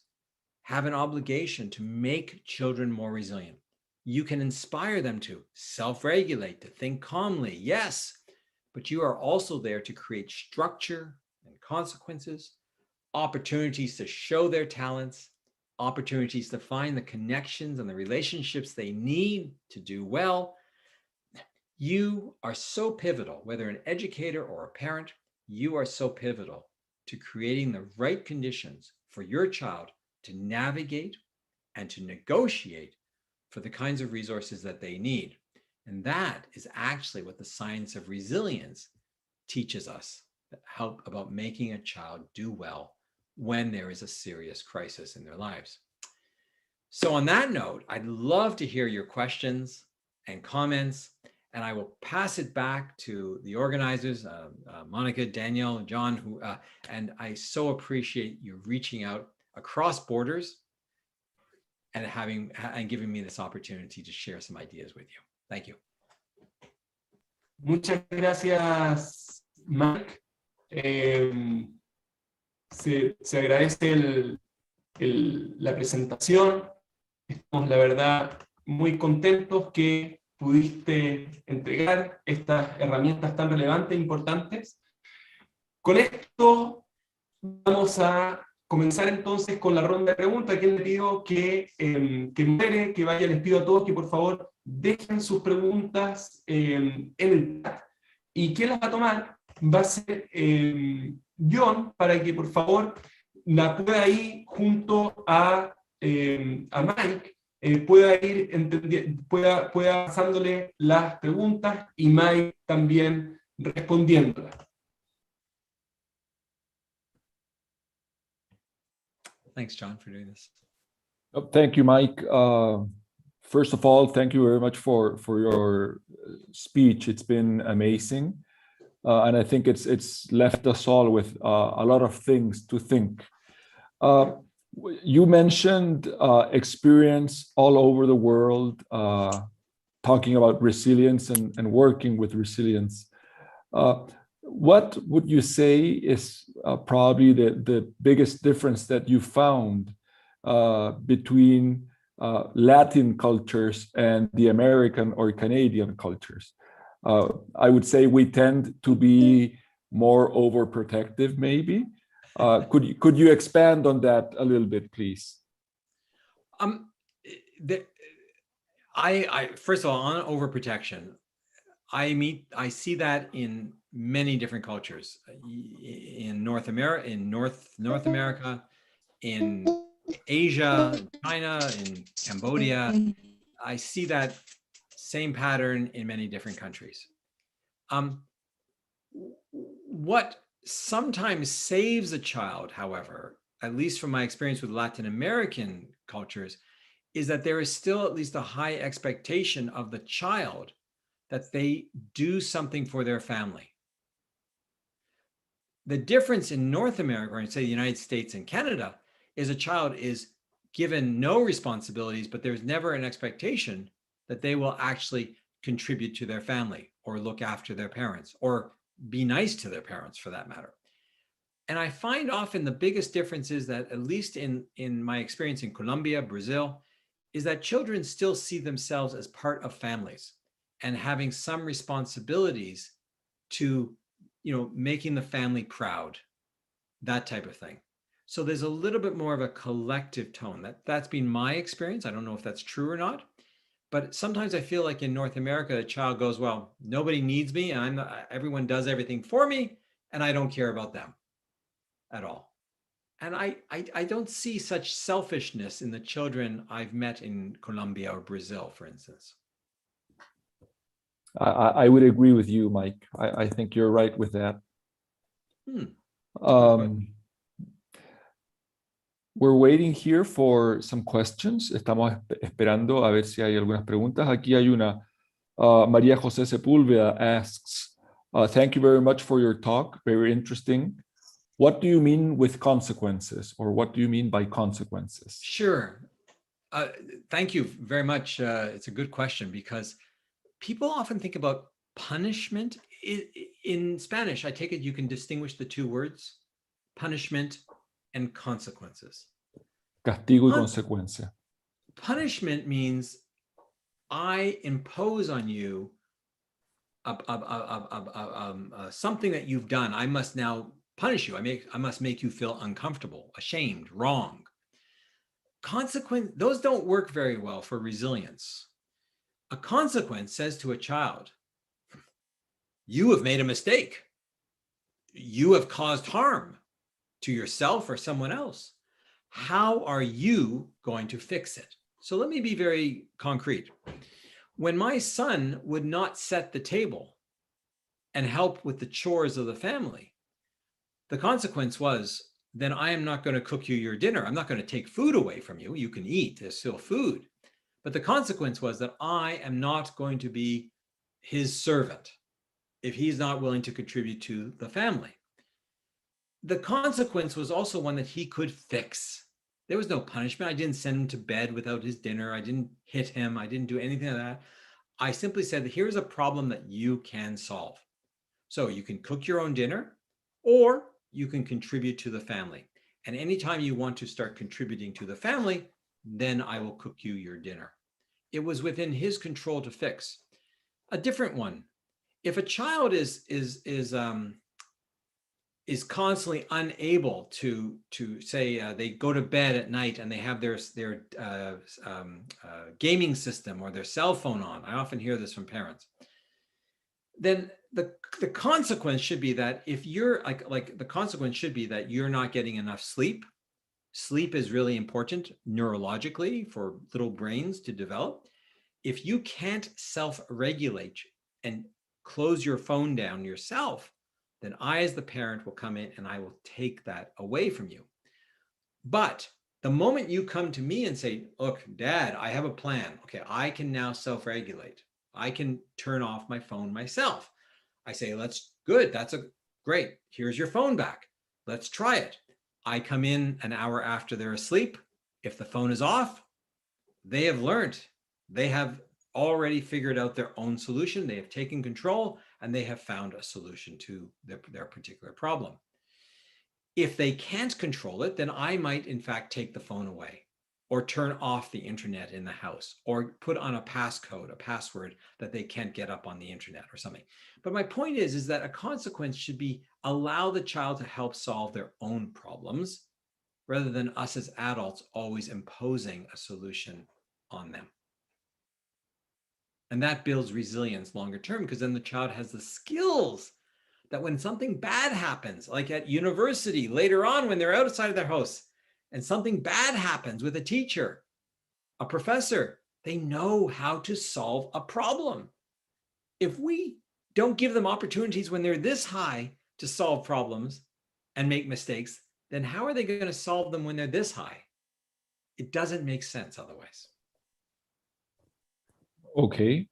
Speaker 1: have an obligation to make children more resilient. You can inspire them to self-regulate, to think calmly, yes, but you are also there to create structure and consequences, opportunities to show their talents, opportunities to find the connections and the relationships they need to do well. You are so pivotal, whether an educator or a parent, you are so pivotal to creating the right conditions for your child to navigate and to negotiate for the kinds of resources that they need. And that is actually what the science of resilience teaches us, about making a child do well when there is a serious crisis in their lives. So on that note, I'd love to hear your questions and comments, and I will pass it back to the organizers, Monica, Danielle, John, and I so appreciate you reaching out across borders and giving me this opportunity to share some ideas with you. Thank you.
Speaker 3: Muchas gracias, Mike. Se agradece la presentación. Estamos, la verdad, muy contentos que pudiste entregar estas herramientas tan relevantes e importantes. Con esto vamos a comenzar entonces con la ronda de preguntas. Aquí les pido que modere, que vaya, les pido a todos que por favor dejen sus preguntas en el chat. ¿Y quién las va a tomar? Va a ser John, para que por favor la pueda ir junto a Mike, pueda ir pueda pasándole las preguntas y Mike también respondiéndolas.
Speaker 1: Thanks, John, for doing this.
Speaker 6: Oh, thank you, Mike. First of all, thank you very much for your speech. It's been amazing. And I think it's left us all with a lot of things to think. You mentioned experience all over the world, talking about resilience and working with resilience. What would you say is probably the biggest difference that you found between Latin cultures and the American or Canadian cultures? I would say we tend to be more overprotective, maybe. Could you expand on that a little bit, please?
Speaker 1: First of all, on overprotection, I see that in many different cultures, in North America, in Asia, in China, in Cambodia. I see that same pattern in many different countries. What sometimes saves a child, however, at least from my experience with Latin American cultures, is that there is still at least a high expectation of the child that they do something for their family. The difference in North America, or in say the United States and Canada, is a child is given no responsibilities, but there's never an expectation that they will actually contribute to their family or look after their parents or be nice to their parents for that matter. And I find often the biggest difference is that, at least in my experience in Colombia, Brazil, is that children still see themselves as part of families and having some responsibilities to, making the family proud, that type of thing. So there's a little bit more of a collective tone. That's been my experience. I don't know if that's true or not, but sometimes I feel like in North America, the child goes, well, nobody needs me, and everyone does everything for me, and I don't care about them at all. And I don't see such selfishness in the children I've met in Colombia or Brazil, for instance.
Speaker 6: I would agree with you, Mike. I think you're right with that. We're waiting here for some questions. Estamos esperando a ver si hay algunas preguntas. Aquí hay una. María José Sepúlveda asks, thank you very much for your talk. Very interesting. What do you mean with consequences, or what do you mean by consequences?
Speaker 1: Sure. Thank you very much. It's a good question, because people often think about punishment. In Spanish, I take it you can distinguish the two words, punishment and consequences.
Speaker 6: Castigo y consecuencia.
Speaker 1: Punishment means I impose on you something that you've done. I must now punish you. I must make you feel uncomfortable, ashamed, wrong. Consequence, those don't work very well for resilience. A consequence says to a child, you have made a mistake. You have caused harm to yourself or someone else. How are you going to fix it? So let me be very concrete. When my son would not set the table and help with the chores of the family, the consequence was, then I am not going to cook you your dinner. I'm not going to take food away from you. You can eat, there's still food. But the consequence was that I am not going to be his servant if he's not willing to contribute to the family. The consequence was also one that he could fix. There was no punishment. I didn't send him to bed without his dinner. I didn't hit him. I didn't do anything like that. I simply said, here's a problem that you can solve. So you can cook your own dinner, or you can contribute to the family. And anytime you want to start contributing to the family, then I will cook you your dinner. it was within his control to fix. A different one, if a child is constantly unable to say they go to bed at night and they have their gaming system or their cell phone on, I often hear this from parents, then the consequence should be that if you're the consequence should be that you're not getting enough sleep. Sleep is really important neurologically for little brains to develop. If you can't self-regulate and close your phone down yourself, then I, as the parent, will come in and I will take that away from you. But the moment you come to me and say, look, Dad, I have a plan. Okay, I can now self-regulate. I can turn off my phone myself. I say, good. That's great. Here's your phone back. Let's try it. I come in an hour after they're asleep. If the phone is off, they have learned. They have already figured out their own solution. They have taken control and they have found a solution to their particular problem. If they can't control it, then I might in fact take the phone away or turn off the internet in the house or put on a passcode, a password that they can't get up on the internet or something. But my point is that a consequence should be allow the child to help solve their own problems rather than us as adults always imposing a solution on them. And that builds resilience longer term, because then the child has the skills that when something bad happens, like at university later on when they're outside of their house and something bad happens with a teacher, a professor, they know how to solve a problem. If we don't give them opportunities when they're this high to solve problems and make mistakes, then how are they going to solve them when they're this high? It doesn't make sense otherwise.
Speaker 6: Okay,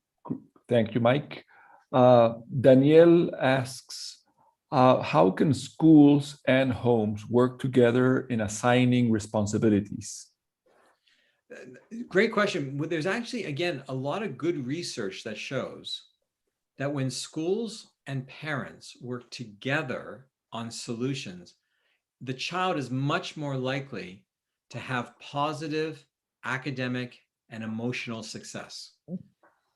Speaker 6: thank you, Mike. Danielle asks, how can schools and homes work together in assigning responsibilities?
Speaker 1: Great question. There's actually, again, a lot of good research that shows that when schools and parents work together on solutions, the child is much more likely to have positive academic and emotional success.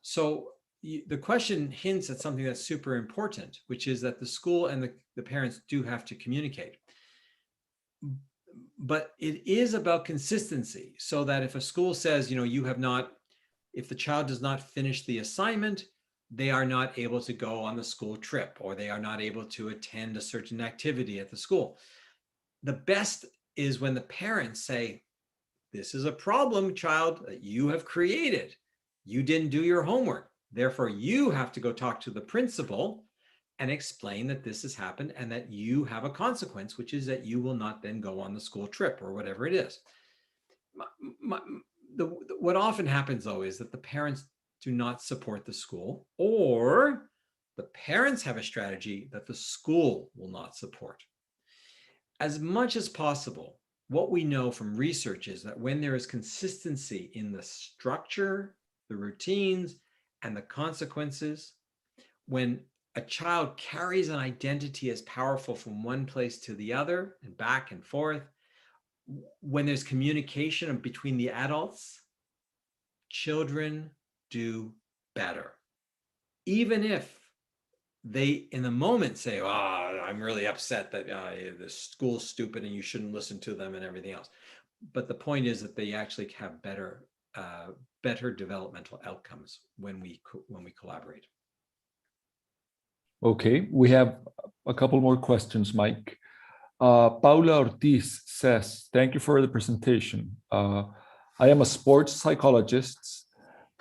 Speaker 1: So the question hints at something that's super important, which is that the school and the parents do have to communicate. But it is about consistency, so that if a school says, if the child does not finish the assignment, they are not able to go on the school trip, or they are not able to attend a certain activity at the school. The best is when the parents say, this is a problem, child, that you have created. You didn't do your homework. Therefore, you have to go talk to the principal and explain that this has happened and that you have a consequence, which is that you will not then go on the school trip or whatever it is. What often happens, though, is that the parents do not support the school, or the parents have a strategy that the school will not support. As much as possible, what we know from research is that when there is consistency in the structure, the routines, and the consequences, when a child carries an identity as powerful from one place to the other and back and forth, when there's communication between the adults, children do better. Even if they, in the moment, say, I'm really upset that the school's stupid and you shouldn't listen to them and everything else. But the point is that they actually have better developmental outcomes when we collaborate.
Speaker 6: Okay, we have a couple more questions, Mike. Paula Ortiz says, thank you for the presentation. I am a sports psychologist,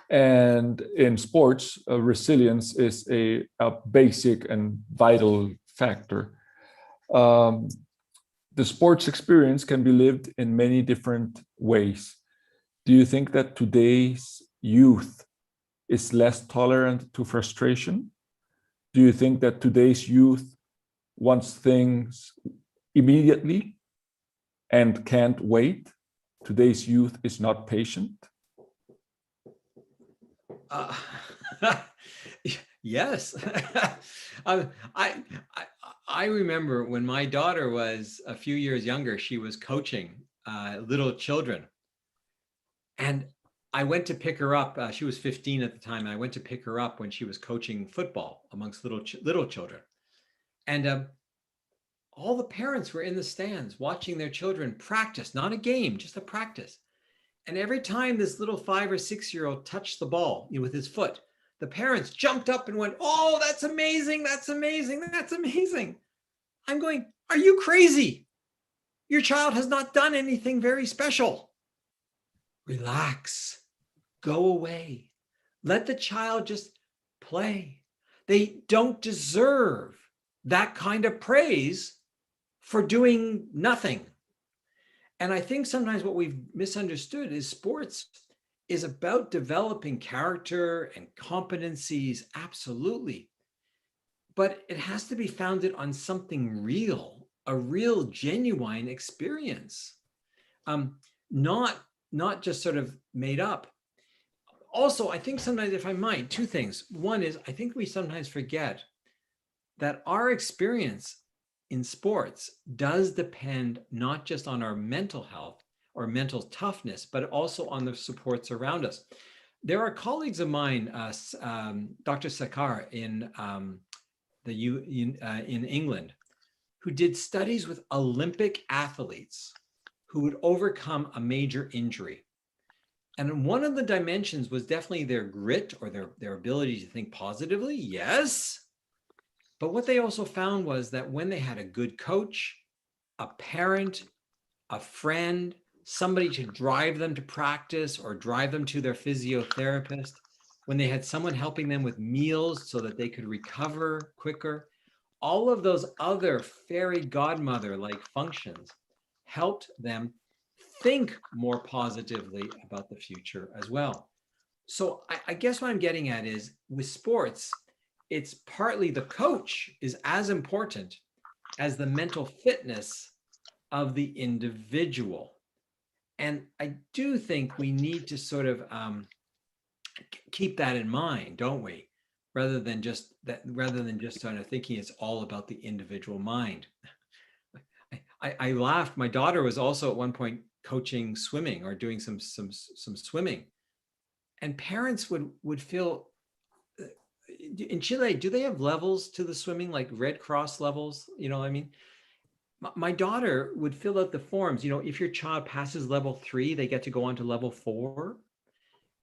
Speaker 6: and in sports, resilience is a basic and vital factor. The sports experience can be lived in many different ways. Do you think that today's youth is less tolerant to frustration? Do you think that today's youth wants things immediately and can't wait? Today's youth is not patient?
Speaker 1: Yes. I remember when my daughter was a few years younger, she was coaching little children. And I went to pick her up. She was 15 at the time. And I went to pick her up when she was coaching football amongst little children. And all the parents were in the stands watching their children practice, not a game, just a practice. And every time this little 5 or 6-year-old touched the ball, with his foot, the parents jumped up and went, "Oh, that's amazing, that's amazing, that's amazing." I'm going, "Are you crazy? Your child has not done anything very special. Relax, go away. Let the child just play. They don't deserve that kind of praise for doing nothing." And I think sometimes what we've misunderstood is sports is about developing character and competencies, absolutely. But it has to be founded on something real, a real genuine experience, not just sort of made up. Also, I think sometimes, if I might, 2 things. One is, I think we sometimes forget that our experience in sports does depend not just on our mental health or mental toughness, but also on the supports around us. There are colleagues of mine, Dr. Sakar in England, who did studies with Olympic athletes who would overcome a major injury. And one of the dimensions was definitely their grit or their ability to think positively, yes. But what they also found was that when they had a good coach, a parent, a friend, somebody to drive them to practice or drive them to their physiotherapist, when they had someone helping them with meals so that they could recover quicker, all of those other fairy godmother-like functions helped them think more positively about the future as well. So I guess what I'm getting at is, with sports, it's partly the coach is as important as the mental fitness of the individual. And I do think we need to sort of keep that in mind, don't we? Rather than just sort of thinking it's all about the individual mind. I laughed. My daughter was also at one point coaching swimming or doing some swimming, and parents would feel, in Chile, do they have levels to the swimming, like Red Cross levels? You know what I mean? My daughter would fill out the forms. If your child passes level 3, they get to go on to level 4.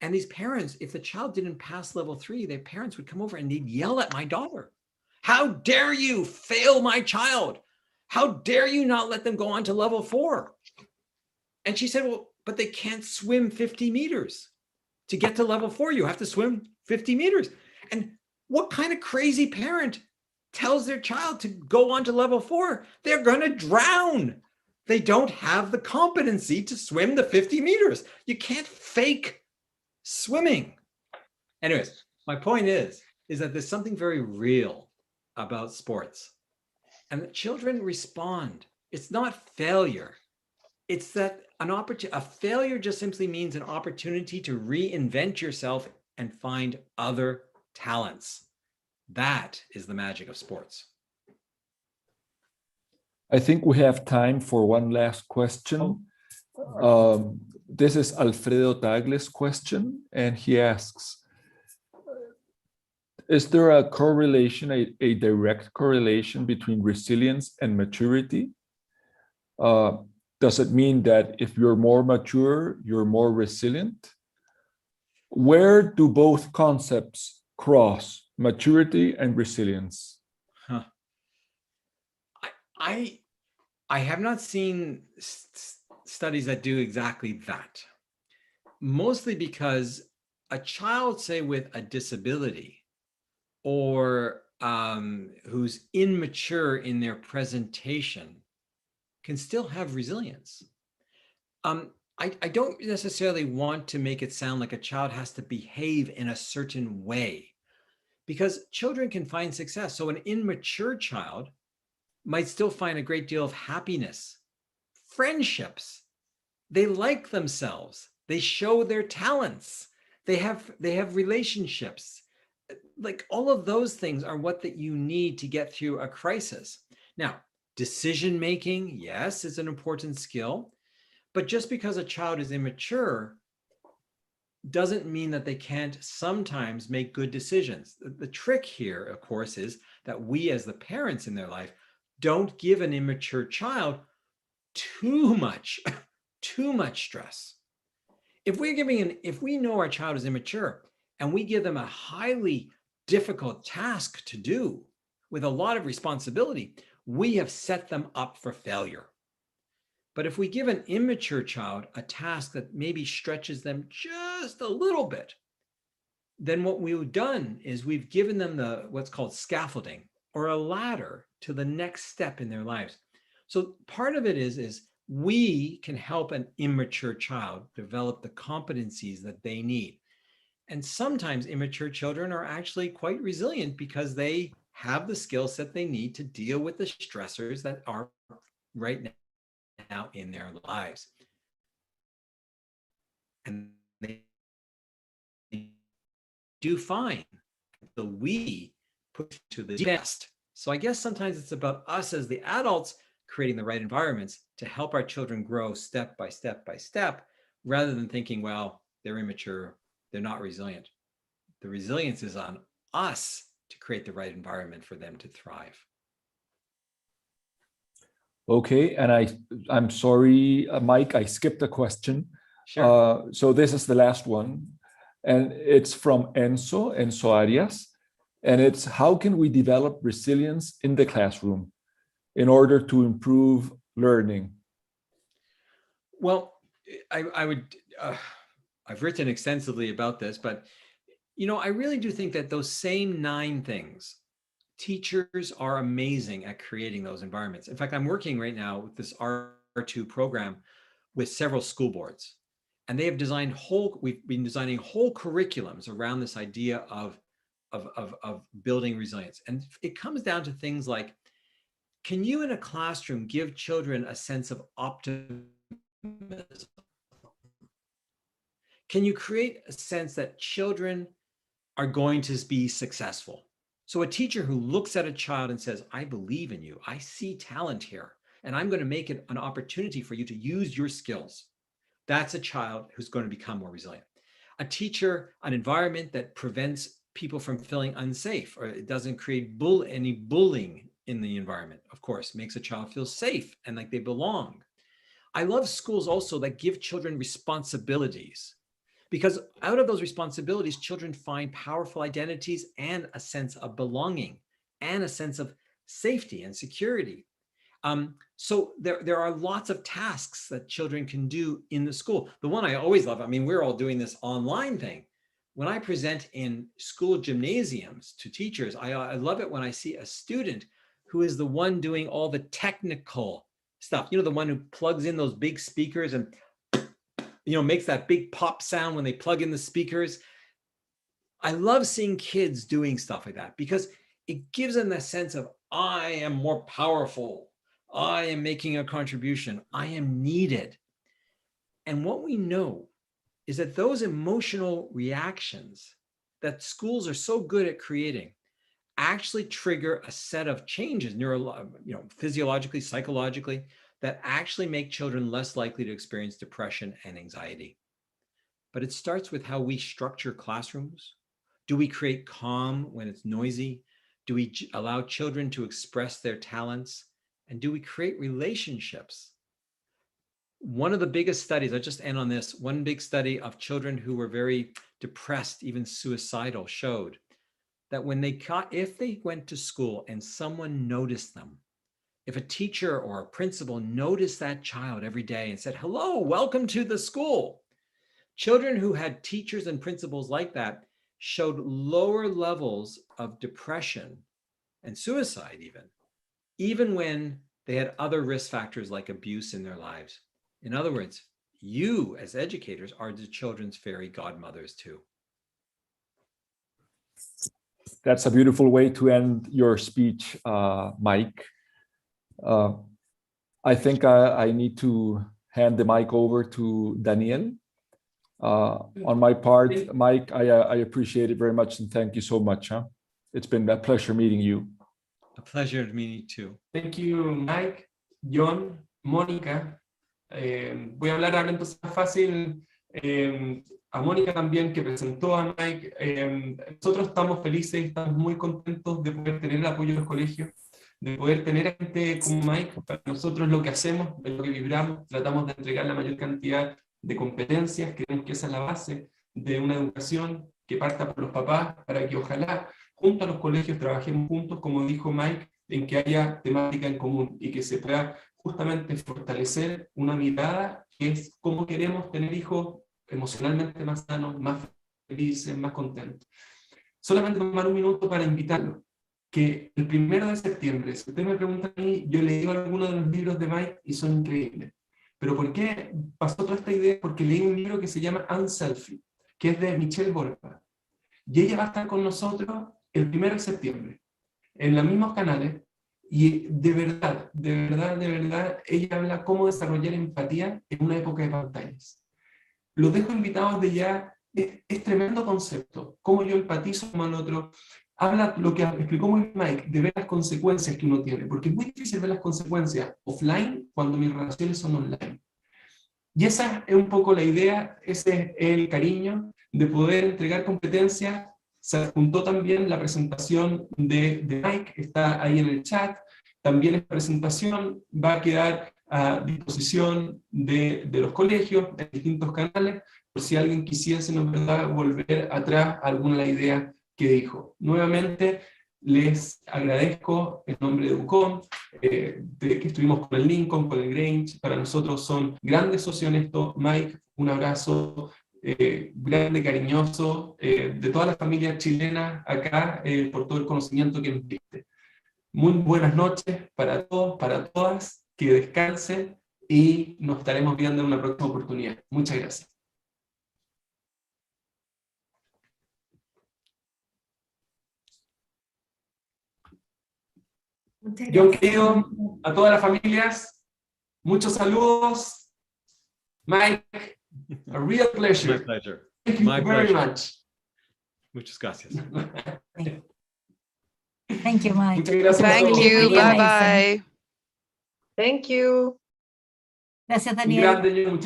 Speaker 1: And these parents, if the child didn't pass level 3, their parents would come over and they'd yell at my daughter. "How dare you fail my child? How dare you not let them go on to level 4? And she said, "Well, but they can't swim 50 meters. To get to level 4, you have to swim 50 meters. And what kind of crazy parent tells their child to go on to level 4? They're going to drown. They don't have the competency to swim the 50 meters. You can't fake swimming." Anyways, my point is that there's something very real about sports, and that children respond. It's not failure. It's that a failure just simply means an opportunity to reinvent yourself and find other talents. That is the magic of sports.
Speaker 6: I think we have time for one last question. This is Alfredo Tagle's question, and he asks, is there a correlation, a direct correlation between resilience and maturity? Does it mean that if you're more mature, you're more resilient? Where do both concepts cross, maturity and resilience?
Speaker 1: I have not seen studies that do exactly that. Mostly because a child, say, with a disability or who's immature in their presentation can still have resilience. I don't necessarily want to make it sound like a child has to behave in a certain way, because children can find success. So an immature child might still find a great deal of happiness, friendships. They like themselves. They show their talents. They have relationships. Like, all of those things are what that you need to get through a crisis. Now, decision making, yes, is an important skill, but just because a child is immature doesn't mean that they can't sometimes make good decisions. The trick here, of course, is that we as the parents in their life don't give an immature child too much stress. If we know our child is immature and we give them a highly difficult task to do with a lot of responsibility, we have set them up for failure. But if we give an immature child a task that maybe stretches them just a little bit, then what we've done is we've given them what's called scaffolding, or a ladder to the next step in their lives. So part of it is we can help an immature child develop the competencies that they need. And sometimes immature children are actually quite resilient because they have the skill set they need to deal with the stressors that are right now in their lives. And they do fine. The we put to the best. So I guess sometimes it's about us as the adults creating the right environments to help our children grow step by step by step, rather than thinking, well, they're immature, they're not resilient. The resilience is on us to create the right environment for them to thrive.
Speaker 6: Okay, and I'm sorry, Mike, I skipped a question.
Speaker 1: Sure.
Speaker 6: So this is the last one, and it's from Enzo Arias, and it's, how can we develop resilience in the classroom in order to improve learning?
Speaker 1: Well, I've written extensively about this, but I really do think that those same 9 things, teachers are amazing at creating those environments. In fact, I'm working right now with this R2 program with several school boards, and they have we've been designing whole curriculums around this idea of building resilience. And it comes down to things like, can you in a classroom give children a sense of optimism? Can you create a sense that children are going to be successful? So a teacher who looks at a child and says, I believe in you, I see talent here, and I'm going to make it an opportunity for you to use your skills. That's a child who's going to become more resilient. A teacher, an environment that prevents people from feeling unsafe, or it doesn't create any bullying in the environment, of course, makes a child feel safe and like they belong. I love schools also that give children responsibilities, because out of those responsibilities, children find powerful identities and a sense of belonging and a sense of safety and security. So there are lots of tasks that children can do in the school. The one I always love, we're all doing this online thing. When I present in school gymnasiums to teachers, I love it when I see a student who is the one doing all the technical stuff. The one who plugs in those big speakers and makes that big pop sound when they plug in the speakers. I love seeing kids doing stuff like that because it gives them that sense of, I am more powerful. I am making a contribution. I am needed. And what we know is that those emotional reactions that schools are so good at creating actually trigger a set of changes, physiologically, psychologically, that actually make children less likely to experience depression and anxiety. But it starts with how we structure classrooms. Do we create calm when it's noisy? Do we allow children to express their talents? And do we create relationships? One of the biggest studies, I'll just end on this, one big study of children who were very depressed, even suicidal, showed that if they went to school and someone noticed them, if a teacher or a principal noticed that child every day and said, hello, welcome to the school, children who had teachers and principals like that showed lower levels of depression and suicide even when they had other risk factors like abuse in their lives. In other words, you as educators are the children's fairy godmothers too.
Speaker 6: That's a beautiful way to end your speech, Mike. I think I need to hand the mic over to Daniel. On my part, Mike, I appreciate it very much and thank you so much. It's been a pleasure meeting you.
Speaker 1: A pleasure to meet you too.
Speaker 3: Thank you, Mike, John, Mónica. Voy a hablar ahora entonces más fácil a Mónica también, que presentó a Mike. Nosotros estamos felices, estamos muy contentos de poder tener el apoyo de los colegios, de poder tener a gente como Mike. Para nosotros lo que hacemos, es lo que vibramos, tratamos de entregar la mayor cantidad de competencias, creemos que esa es la base de una educación que parta por los papás, para que ojalá junto a los colegios trabajemos juntos, como dijo Mike, en que haya temática en común y que se pueda justamente fortalecer una mirada que es cómo queremos tener hijos emocionalmente más sanos, más felices, más contentos. Solamente tomar un minuto para invitarlo, que el 1 de septiembre, si usted me pregunta a mí, yo he leído algunos de los libros de Mike y son increíbles. Pero ¿por qué pasó toda esta idea? Porque leí un libro que se llama Unselfie, que es de Michelle Borpa. Y ella va a estar con nosotros el 1 de septiembre, en los mismos canales, y de verdad, ella habla cómo desarrollar empatía en una época de pantallas. Los dejo invitados de ya, es tremendo concepto, cómo yo empatizo con el otro. Habla lo que explicó muy Mike, de ver las consecuencias que uno tiene, porque es muy difícil ver las consecuencias offline cuando mis relaciones son online. Y esa es un poco la idea, ese es el cariño de poder entregar competencias. Se adjuntó también la presentación de Mike, está ahí en el chat. También esta presentación va a quedar a disposición de los colegios en distintos canales, por si alguien quisiese, ¿no es verdad?, volver atrás a alguna de las ideas que dijo. Nuevamente, les agradezco en nombre de Educom, de que estuvimos con el Lincoln, con el Grange. Para nosotros son grandes socios en esto. Mike, un abrazo grande, cariñoso, de toda la familia chilena acá, por todo el conocimiento que nos diste. Muy buenas noches para todos, para todas, que descansen y nos estaremos viendo en una próxima oportunidad. Muchas gracias.
Speaker 4: Muchas
Speaker 3: Yo
Speaker 4: gracias.
Speaker 3: querido a todas las familias, muchos saludos. Mike, a real pleasure.
Speaker 1: My pleasure.
Speaker 3: Thank you
Speaker 1: My
Speaker 3: very
Speaker 1: pleasure.
Speaker 3: much.
Speaker 1: Muchas gracias.
Speaker 2: Thank you, Mike.
Speaker 3: Muchas gracias a
Speaker 10: Thank
Speaker 3: todos.
Speaker 10: you.
Speaker 2: Really
Speaker 10: Bye
Speaker 2: amazing.
Speaker 10: bye.
Speaker 9: Thank you.
Speaker 2: Gracias,
Speaker 3: Un
Speaker 2: Daniel.
Speaker 3: grande,